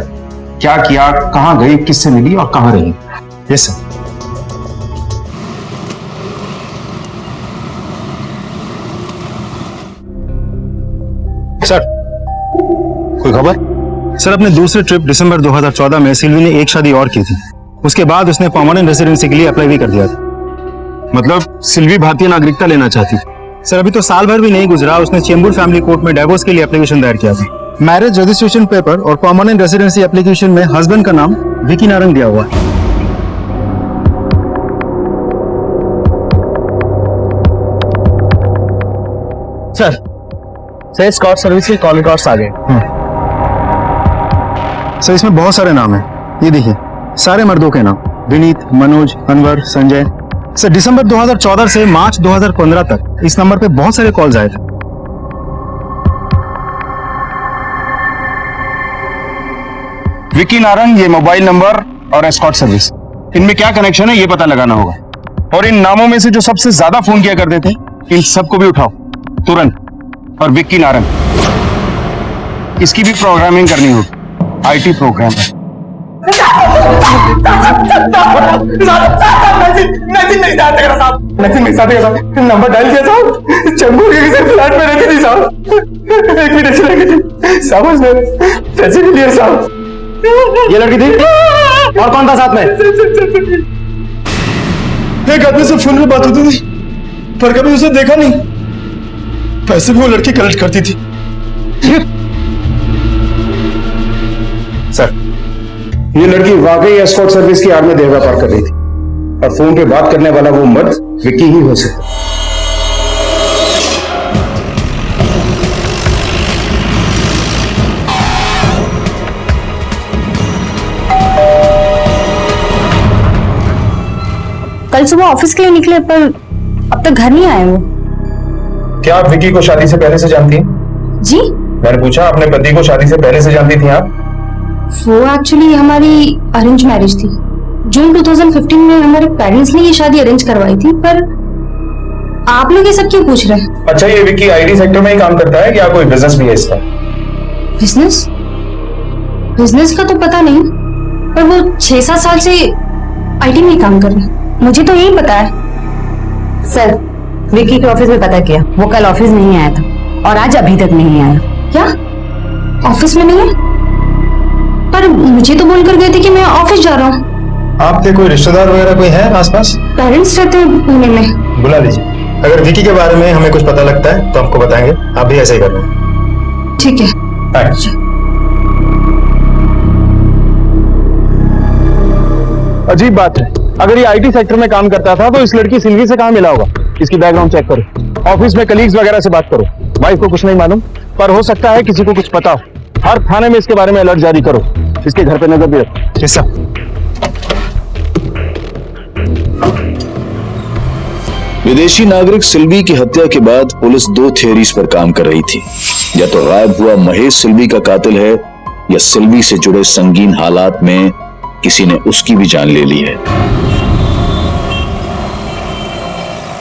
क्या किया, कहां गई, किससे मिली और कहां रही। Yes sir. सर, कोई खबर? सर, अपने दूसरे ट्रिप दिसंबर 2014 में सिल्वी ने एक शादी और की थी। उसके बाद उसने परमानेंट रेसिडेंसी के लिए अप्लाई भी कर दिया था। मतलब सिल्वी भारतीय नागरिकता लेना चाहती थी? सर, अभी तो साल भर भी नहीं गुजरा, उसने चेंबूर फैमिली कोर्ट में डाइवोर्स के लिए एप्लीकेशन दायर किया था। मैरिज रजिस्ट्रेशन पेपर और परमानेंट रेसिडेंसी एप्लीकेशन में हस्बैंड का नाम विकी नारंग दिया हुआ है। सर, स्कॉट सर्विस के कॉल रिकॉर्ड्स आ गए। सर, इसमें बहुत सारे नाम हैं। ये देखिए, सारे मर्दों के नाम, विनीत, मनोज, अनवर, संजय। सर, दिसंबर 2014 से मार्च 2015 तक इस नंबर पे बहुत सारे कॉल्स आए थे। विकी नारंग, ये मोबाइल नंबर और एस्कॉट सर्विस, इनमें क्या कनेक्शन है ये पता लगाना होगा। और इन नामों में से जो सबसे ज्यादा फोन किया करते थे, इन सबको भी उठाओ तुरंत। और विक्की नारंग, इसकी भी प्रोग्रामिंग करनी होगी, आईटी प्रोग्राम है। नंबर डायल किया साहब, चेंबूर के किसी फ्लैट में रहती थी साहब। एक मिनट लगी थी समझ में, पैसे नहीं लिए साहब। ये लड़की थी और कौन था साथ में? एक आदमी से फोन पे बात होती थी, पर कभी उसे देखा नहीं। पैसे भी वो लड़की कलेक्ट करती थी। सर, ये लड़की वाकई एस्कॉर्ट सर्विस की आड़ में देह व्यापार कर रही थी और फोन पे बात करने वाला वो मर्द विक्की ही हो सकता। कल सुबह ऑफिस के लिए निकले पर अब तक घर नहीं आए वो। क्या आप विक्की को शादी से पहले से जानती हैं? जी, मैंने पूछा, अपने पति को शादी से पहले से जानती थी आप? वो एक्चुअली हमारी अरेंज मैरिज थी। जून 2015 में हमारे पेरेंट्स ने ये शादी अरेंज करवाई थी। पर आप लोग ये सब क्यों पूछ रहे हैं? अच्छा, ये विक्की आईटी सेक्टर में ही काम करता है या कोई बिजनेस भी है इसका? बिजनेस? बिजनेस का तो पता नहीं, पर वो 6-7 साल से आईटी में ही काम कर रहे हैं, मुझे तो यही पता है। सर, विक्की के ऑफिस में पता किया, वो कल ऑफिस नहीं आया था और आज अभी तक नहीं आया। क्या ऑफिस में नहीं है? पर मुझे तो बोलकर गए थे कि मैं ऑफिस जा रहा हूँ। आपके कोई रिश्तेदार वगैरह कोई है आसपास? पेरेंट्स रहते हैं पुणे में। बुला लीजिए। अगर विकी के बारे में हमें कुछ पता लगता है तो हमको बताएंगे। आप भी ऐसे ही करना। ठीक है। अजीब बात है, अगर ये आईटी सेक्टर में काम करता था तो इस लड़की सिल्वी से कहाँ मिला होगा? इसकी बैकग्राउंड चेक करो, ऑफिस में कलीग्स वगैरह से बात करो। वाइफ को कुछ नहीं मालूम, पर हो सकता है किसी को कुछ पता हो। हर थाने में इसके बारे में अलर्ट जारी करो। इसके घर पे नजर भी रखो। हिस्सा विदेशी नागरिक सिल्वी की हत्या के बाद पुलिस दो थियरीज पर काम कर रही थी। या तो गायब हुआ महेश सिल्वी का कातिल है, या सिल्वी से जुड़े संगीन हालात में किसी ने उसकी भी जान ले ली है।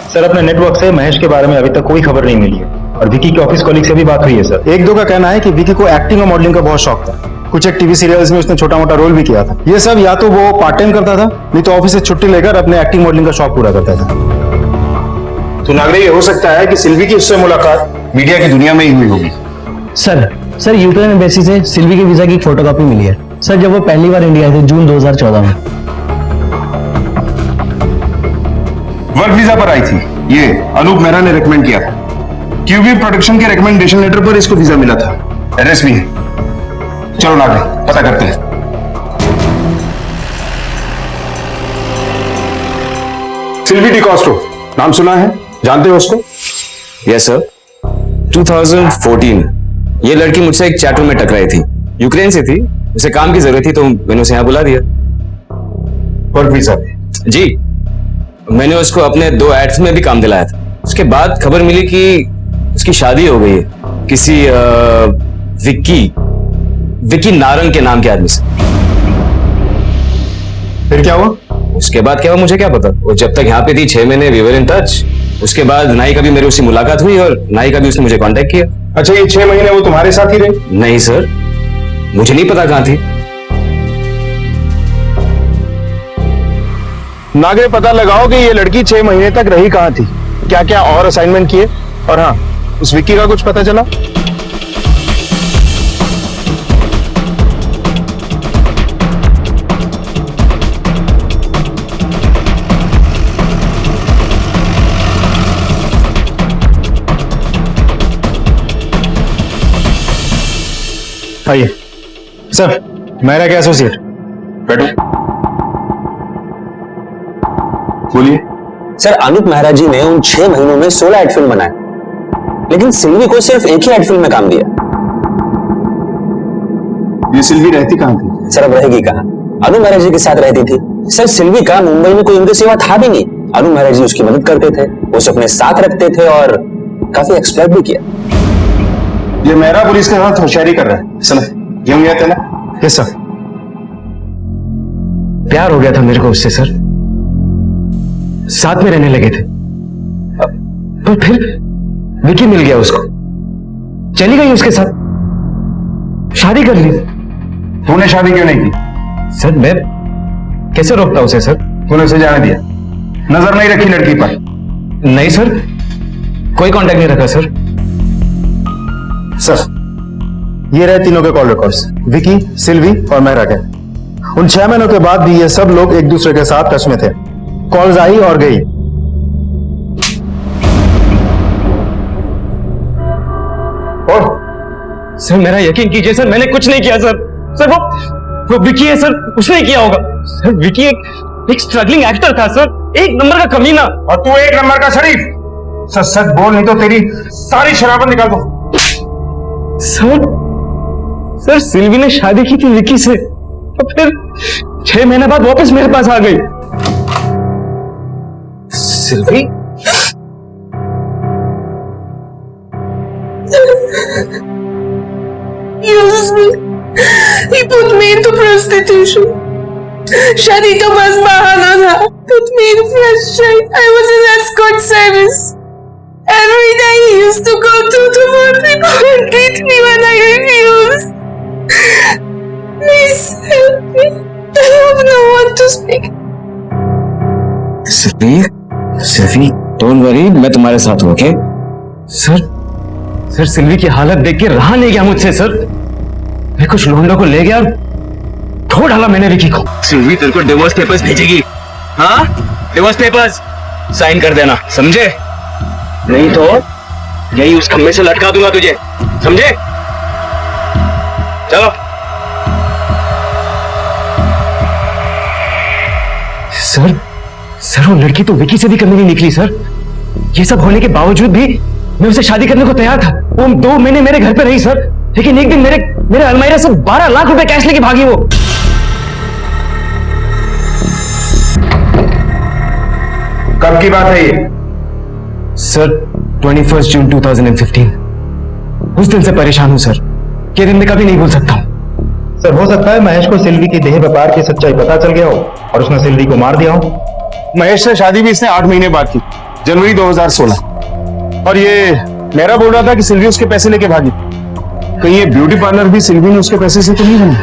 सर, अपने नेटवर्क से महेश के बारे में अभी तक कोई खबर नहीं मिली है और विकी के ऑफिस कॉलीग से भी बात हुई है सर। एक दो का कहना है कि विकी को एक्टिंग और मॉडलिंग का बहुत शौक था। कुछ एक टीवी सीरियल्स में उसने छोटा मोटा रोल भी किया था। ये सब या तो वो पार्ट टाइम करता था, नहीं तो ऑफिस से छुट्टी लेकर अपने एक्टिंग मॉडलिंग का शौक पूरा करता था। तो नागरिक, ये हो सकता है कि सिल्वी की उससे मुलाकात मीडिया की दुनिया में ही हुई होगी। सर यूक्रेन एम्बेसी से सिल्वी के वीजा की फोटोकॉपी मिली है सर, जब वो पहली बार इंडिया आए थे जून 2014 में। वर्क वीजा पर आई थी। ये अनूप मेहरा ने रेकमेंड किया था। क्यूबी प्रोडक्शन के रेकमेंडेशन लेटर पर इसको वीजा मिला था। एड्रेस भी है। चलो नागरिक, पता करते हैं। सिल्वी डिकॉस्टो, नाम सुना है? जानते हो उसको? Yes sir. 2014 ये लड़की मुझसे एक चैट रूम में टकराई थी। यूक्रेन से थी, उसे काम की जरूरत थी तो मैंने उसे यहाँ बुला दिया। वर्क वीजा जी, मैंने उसको अपने 2 एड्स में भी काम दिलाया था। उसके बाद खबर मिली कि उसकी शादी हो गई है किसी विकी नारंग के नाम के आदमी से। फिर क्या हुआ? उसके बाद क्या हुआ मुझे क्या पता। वो जब तक यहाँ पे थी 6 महीने वी वर इन टच। उसके बाद ना ही कभी मेरी उससे मुलाकात हुई और ना ही कभी उसने मुझे कांटेक्ट किया। अच्छा, ये 6 महीने वो तुम्हारे साथ ही रही? नहीं सर, मुझे नहीं पता कहां थी। नागरे, पता लगाओ कि ये लड़की 6 महीने तक रही कहाँ थी, क्या क्या और असाइनमेंट किए, और हाँ, उस विक्की का कुछ पता चला? आइए सर, मेरा क्या एसोसिएट। बैठो। बोलिए सर। अनूप मेहरा जी ने उन 6 महीनों में 16 एड फिल्म बनाए, लेकिन सिल्वी को सिर्फ एक ही एड फिल्म में काम दिया। ये सिल्वी रहती कहां थी? सर अब रहेगी कहां? अनूप मेहरा जी के साथ रहती थी। सर सिल्वी का मुंबई में कोई उनकी सेवा था भी नहीं। अनूप मेहरा जी उसकी मदद करते थे, उसे अपने साथ रखते थे और काफी एक्सप्लॉइट भी किया। ये मेहरा पुलिस के साथ होशियारी कर रहा है। चलो ये गया था ना? Yes sir. प्यार हो गया था मेरे को उससे सर, साथ में रहने लगे थे। पर फिर विकी मिल गया उसको, चली गई उसके साथ, शादी कर ली। तूने शादी क्यों नहीं की? सर मैं कैसे रोकता उसे सर? तूने उसे जाने दिया, नजर नहीं रखी लड़की पर? नहीं सर, कोई कांटेक्ट नहीं रखा सर। सर, ये रहे तीनों के कॉल रिकॉर्ड्स, विकी, सिल्वी और मेहरा के। उन 6 महीनों के बाद भी ये सब लोग एक दूसरे के साथ टच में थे। कॉल्स आई और गई। और सर मेरा यकीन कीजिए सर, मैंने कुछ नहीं किया सर। सर वो विकी है सर, उसने किया होगा सर। विकी एक स्ट्रगलिंग एक्टर था सर, 1 नंबर का कमीना। और तू 1 नंबर का शरीफ। सच सच बोल, नहीं तो तेरी सारी शराबत निकाल दो। सर सिल्वी ने शादी की थी विकी से, और फिर 6 महीने बाद वापस मेरे पास आ गई। Silvi? He put me into prostitution. शादी का बस बहाना था। Put me in fresh shape. I was in escort service. Every day he used to go to more people and beat me when I refused. Please help me. I have no one to speak. Silvi, don't worry, मैं तुम्हारे साथ हूं, ओके? सर सिल्वी की हालत देख के रहा नहीं गया मुझसे सर। मैं कुछ लौंडों को ले गया और धो डाला मैंने विकी को। सिल्वी तेरे को डिवोर्स पेपर्स भेजेगी। हाँ, डिवोर्स पेपर्स साइन कर देना, समझे? नहीं तो यही उस खंबे से लटका दूंगा तुझे, समझे? चलो। सर वो लड़की तो विकी से भी कमी नहीं निकली सर। ये सब होने के बावजूद भी मैं उसे शादी करने को तैयार था। वो 2 महीने मेरे घर पे रही सर, लेकिन एक दिन मेरे अलमारी से 12 लाख रुपए कैश लेके भागी वो। कब की बात है ये? सर 21 जून 2015। उस दिन से परेशान हूं सर, ये दिन मैं कभी नहीं भूल सकता हूं। सर हो सकता है महेश को सिल्वी के देह व्यापार की सच्चाई पता चल गया हो और उसने सिल्वी को मार दिया हो। महेश से शादी भी इसने 8 महीने बाद की, जनवरी 2016। और ये मेरा बोल रहा था कि सिल्वी उसके पैसे लेके भागी। कहीं ये ब्यूटी पार्लर भी सिल्वी ने उसके पैसे से तो नहीं बना?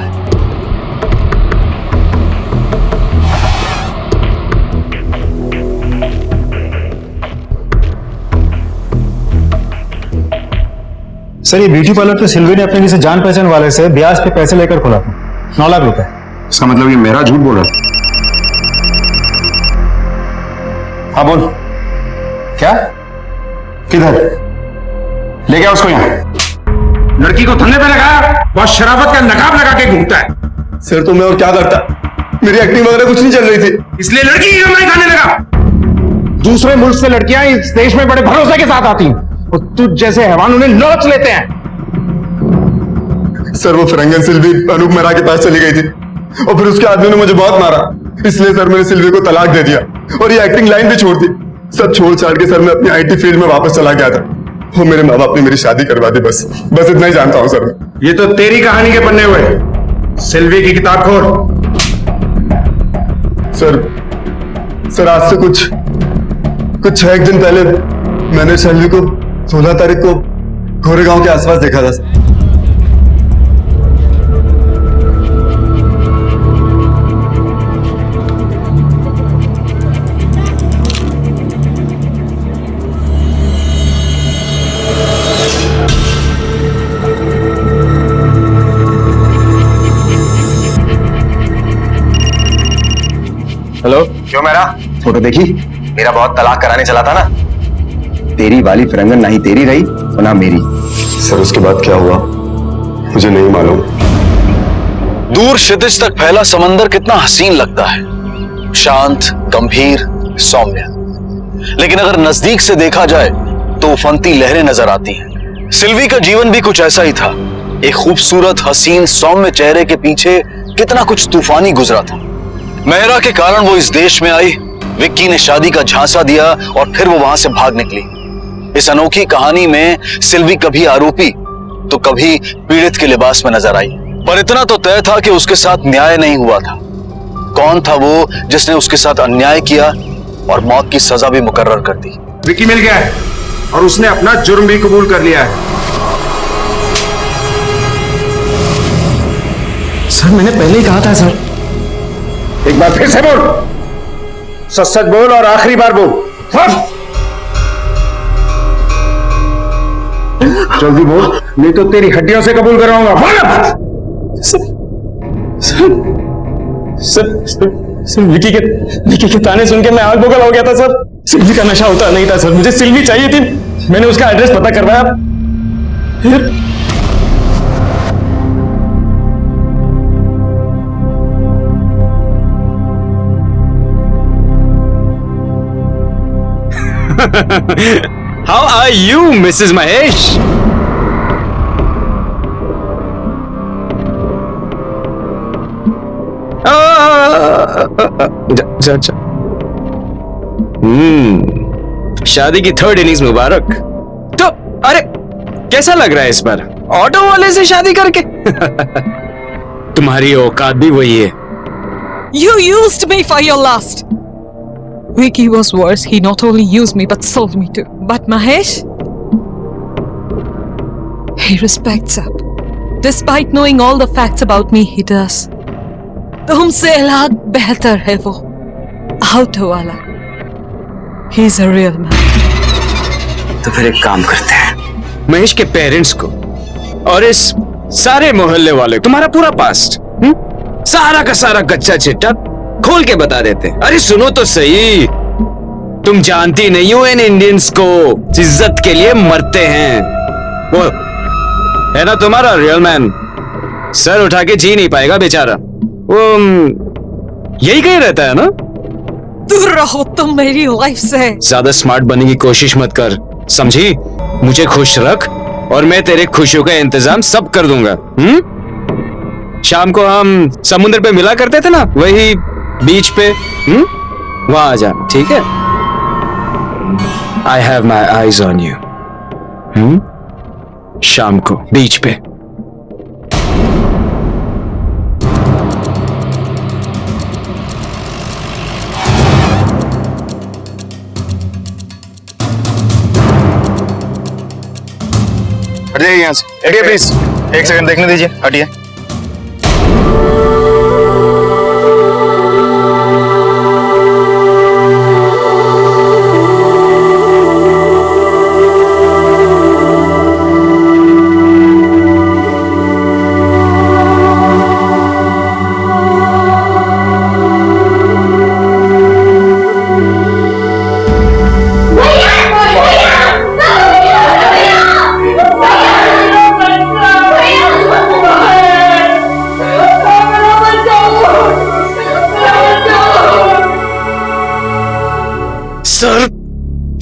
सर ये ब्यूटी पार्लर तो सिल्वी ने अपने किसी जान पहचान वाले से ब्याज पे पैसे लेकर खोला था, 9 लाख रुपए। इसका मतलब ये मेरा झूठ बोल रहा? हाँ बोल, क्या? किधर ले गया उसको? यहाँ लड़की को धंधे पे लगा, बहुत शराफत का नकाब लगा के घूमता है। सर तो मैं और क्या करता, मेरी एक्टिंग वगैरह कुछ नहीं चल रही थी, इसलिए लड़की की कमाई खाने लगा। दूसरे मुल्क से लड़कियां इस देश में बड़े भरोसे के साथ आती हैं और तुझ जैसे हैवान उन्हें नोच लेते हैं। सर वो फिरंगन सिल्वी अनूप मेहरा के पास चली गई थी और फिर उसके आदमी ने मुझे बहुत मारा, इसलिए सर मैंने सिल्वी को तलाक दे दिया और ये एक्टिंग लाइन भी छोड़ दी। सब छोड़ छाड़ के सर मैं अपनी IT फील्ड में वापस चला गया था और मेरे माँ बाप ने मेरी शादी करवा दी। बस इतना ही जानता हूँ सर। ये तो तेरी कहानी के पन्ने हुए, सिल्वी की किताब खोल। सर आज से कुछ 6 दिन पहले मैंने सिल्वी को 16 तारीख को गोरेगांव के आसपास देखा था। हेलो, क्यों मेरा फोटो देखी? मेरा बहुत तलाक कराने चला था ना। तेरी वाली फिरंगन ना ही तेरी रही और ना मेरी। सर उसके बाद क्या हुआ मुझे नहीं मालूम। दूर क्षितिज तक फैला समंदर कितना हसीन लगता है, शांत, गंभीर, सौम्य। लेकिन अगर नजदीक से देखा जाए तो उफनती लहरें नजर आती हैं। सिल्वी का जीवन भी कुछ ऐसा ही था। एक खूबसूरत, हसीन, सौम्य चेहरे के पीछे कितना कुछ तूफानी गुजरा था। मेहरा के कारण वो इस देश में आई, विक्की ने शादी का झांसा दिया और फिर वो वहां से भाग निकली। इस अनोखी कहानी में सिल्वी कभी आरोपी तो कभी पीड़ित के लिबास में नजर आई, पर इतना तो तय था कि उसके साथ न्याय नहीं हुआ था। कौन था वो जिसने उसके साथ अन्याय किया और मौत की सजा भी मुकर्रर कर दी? विक्की मिल गया है और उसने अपना जुर्म भी कबूल कर लिया है। सर मैंने पहले ही कहा था सर। एक बार फिर से बोल, सच सच बोल और आखिरी बार बोल। जल्दी बोल, नहीं तो तेरी हड्डियों से कबूल कराऊंगा। सर विकी के ताने सुन के मैं आग बगल हो गया था सर। सिल्वी का नशा होता नहीं था सर, मुझे सिल्वी चाहिए थी। मैंने उसका एड्रेस पता करवाया, फिर How are you, Mrs. Mahesh? शादी की 3rd इनिंग्स मुबारक। तो अरे कैसा लग रहा है इस बार ऑटो वाले से शादी करके? तुम्हारी औकात भी वही है। You used me for your lust. Vicky was worse. He not only used me but sold me too. But Mahesh, he respects up. Despite knowing all the facts about me, he does. तुमसे लाख बेहतर है वो ऑटो वाला। He's a real man. तो फिर एक काम करते हैं, महेश के पेरेंट्स को और इस सारे मोहल्ले वाले, तुम्हारा पूरा पास्ट सारा का सारा कच्चा चिट्ठा खोल के बता देते। अरे सुनो तो सही, तुम जानती नहीं हो इन इंडियंस को इज्जत के लिए मरते हैं। वो है ना तुम्हारा रियल मैन, सर उठा के जी नहीं पाएगा बेचारा, वो यही कहीं रहता है ना। दूर रहो तुम मेरी लाइफ से। ज्यादा स्मार्ट बनने की कोशिश मत कर, समझी? मुझे खुश रख और मैं तेरे खुशियों का इंतजाम सब कर दूंगा। शाम को हम समुद्र पे मिला करते थे ना, वही बीच पे, वहां आ जा, ठीक है? I have my eyes on you. शाम को बीच पे। हट जाइए यहाँ से, हटिए प्लीज, एक सेकंड देखने दीजिए, हटिए।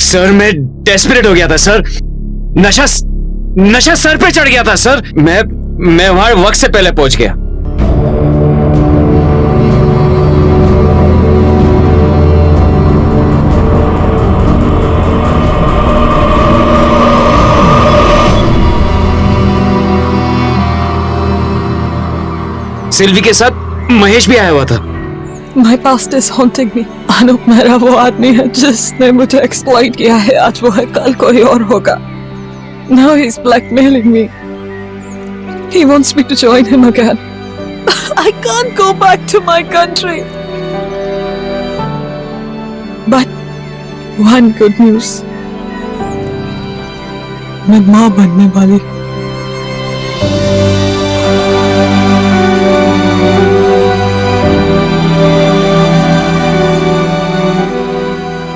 सर मैं डेस्परेट हो गया था सर, नशा सर पे चढ़ गया था सर। मैं वहां वक्त से पहले पहुंच गया। सिल्वी के साथ महेश भी आया हुआ था। My past is haunting me. Anoop मेरा वो आदमी है जिसने मुझे एक्सप्लॉइट किया है। आज वो है, कल कोई और होगा। Now he's blackmailing me. He wants me to join him again. I can't go back to my country. But one good news. मैं माँ बनने वाली।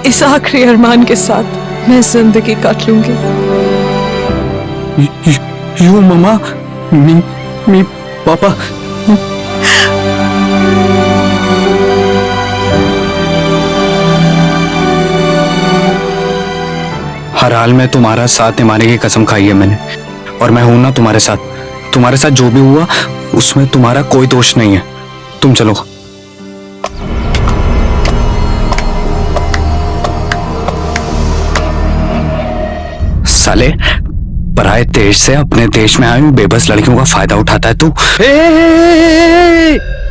इस आखिरी अरमान के साथ मैं जिंदगी काट लूंगी। यू मम्मा, मी पापा। हर हाल में तुम्हारा साथ निभाने की कसम खाई है मैंने, और मैं हूं ना तुम्हारे साथ जो भी हुआ उसमें तुम्हारा कोई दोष नहीं है। तुम चलो। साले, पराए देश से अपने देश में आई बेबस लड़कियों का फायदा उठाता है तू।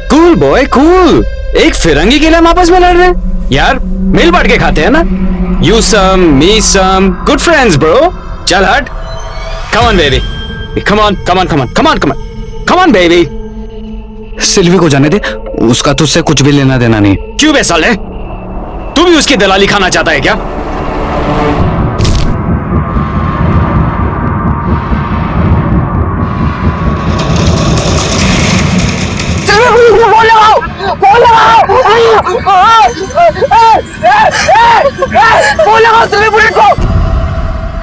कूल बॉय कूल, एक फिरंगी के लिए हम आपस में लड़ रहे हैं यार, मिल बांट के खाते हैं ना। You some, me some, good friends bro। चल हट, come on baby, come on baby। Silvi को जाने दे, उसका तुझसे कुछ भी लेना देना नहीं। क्यों बे साले, तू भी उसकी दलाली खाना चाहता है क्या?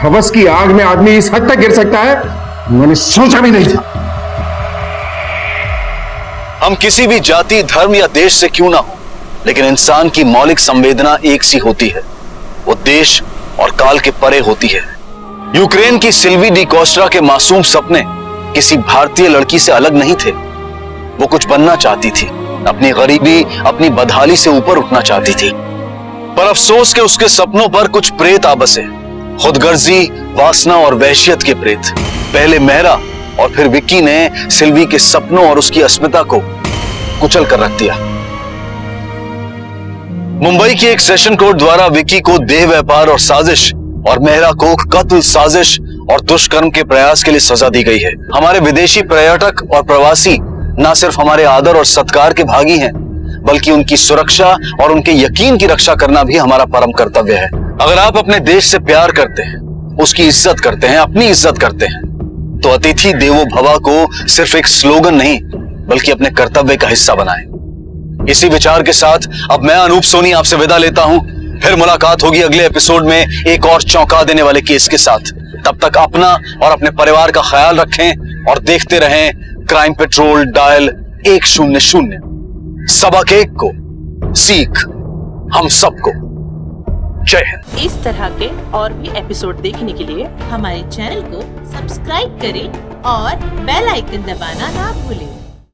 हवस की आग में आदमी इस हद तक गिर सकता है, मैंने सोचा भी नहीं था। हम किसी भी जाति, धर्म या देश से क्यों ना हो, लेकिन इंसान की मौलिक संवेदना एक सी होती है, वो देश और काल के परे होती है। यूक्रेन की सिल्वी डी कोस्टा के मासूम सपने किसी भारतीय लड़की से अलग नहीं थे। वो कुछ बनना चाहती थी, अपनी गरीबी, अपनी बदहाली से ऊपर उठना चाहती थी, पर अफसोस के उसके सपनों पर कुछ प्रेत आ बसे, खुदगर्जी, वासना और वहशियत के प्रेत। पहले मेहरा और फिर विक्की ने सिल्वी के सपनों और उसकी अस्मिता को कुचल कर रख दिया। मुंबई की एक सेशन कोर्ट द्वारा विक्की को देह व्यापार और साजिश और मेहरा को कत्ल, साजिश और दुष्कर्म के प्रयास के लिए सजा दी गई है। हमारे विदेशी पर्यटक और प्रवासी न सिर्फ हमारे आदर और सत्कार के भागी हैं, बल्कि उनकी सुरक्षा और उनके यकीन की रक्षा करना भी हमारा परम कर्तव्य है। अगर आप अपने देश से प्यार करते हैं, उसकी इज्जत करते हैं, अपनी इज्जत करते हैं, तो अतिथि देवो भव को सिर्फ एक स्लोगन नहीं बल्कि अपने कर्तव्य का हिस्सा बनाएं। इसी विचार के साथ अब मैं अनूप सोनी आपसे विदा लेता हूं। फिर मुलाकात होगी अगले एपिसोड में एक और चौंका देने वाले केस के साथ। तब तक अपना और अपने परिवार का ख्याल रखें और देखते रहें क्राइम पेट्रोल डायल 100। सबक एक को सीख हम सबको। जय हिंद। इस तरह के और भी एपिसोड देखने के लिए हमारे चैनल को सब्सक्राइब करें और बेल आइकन दबाना ना भूलें।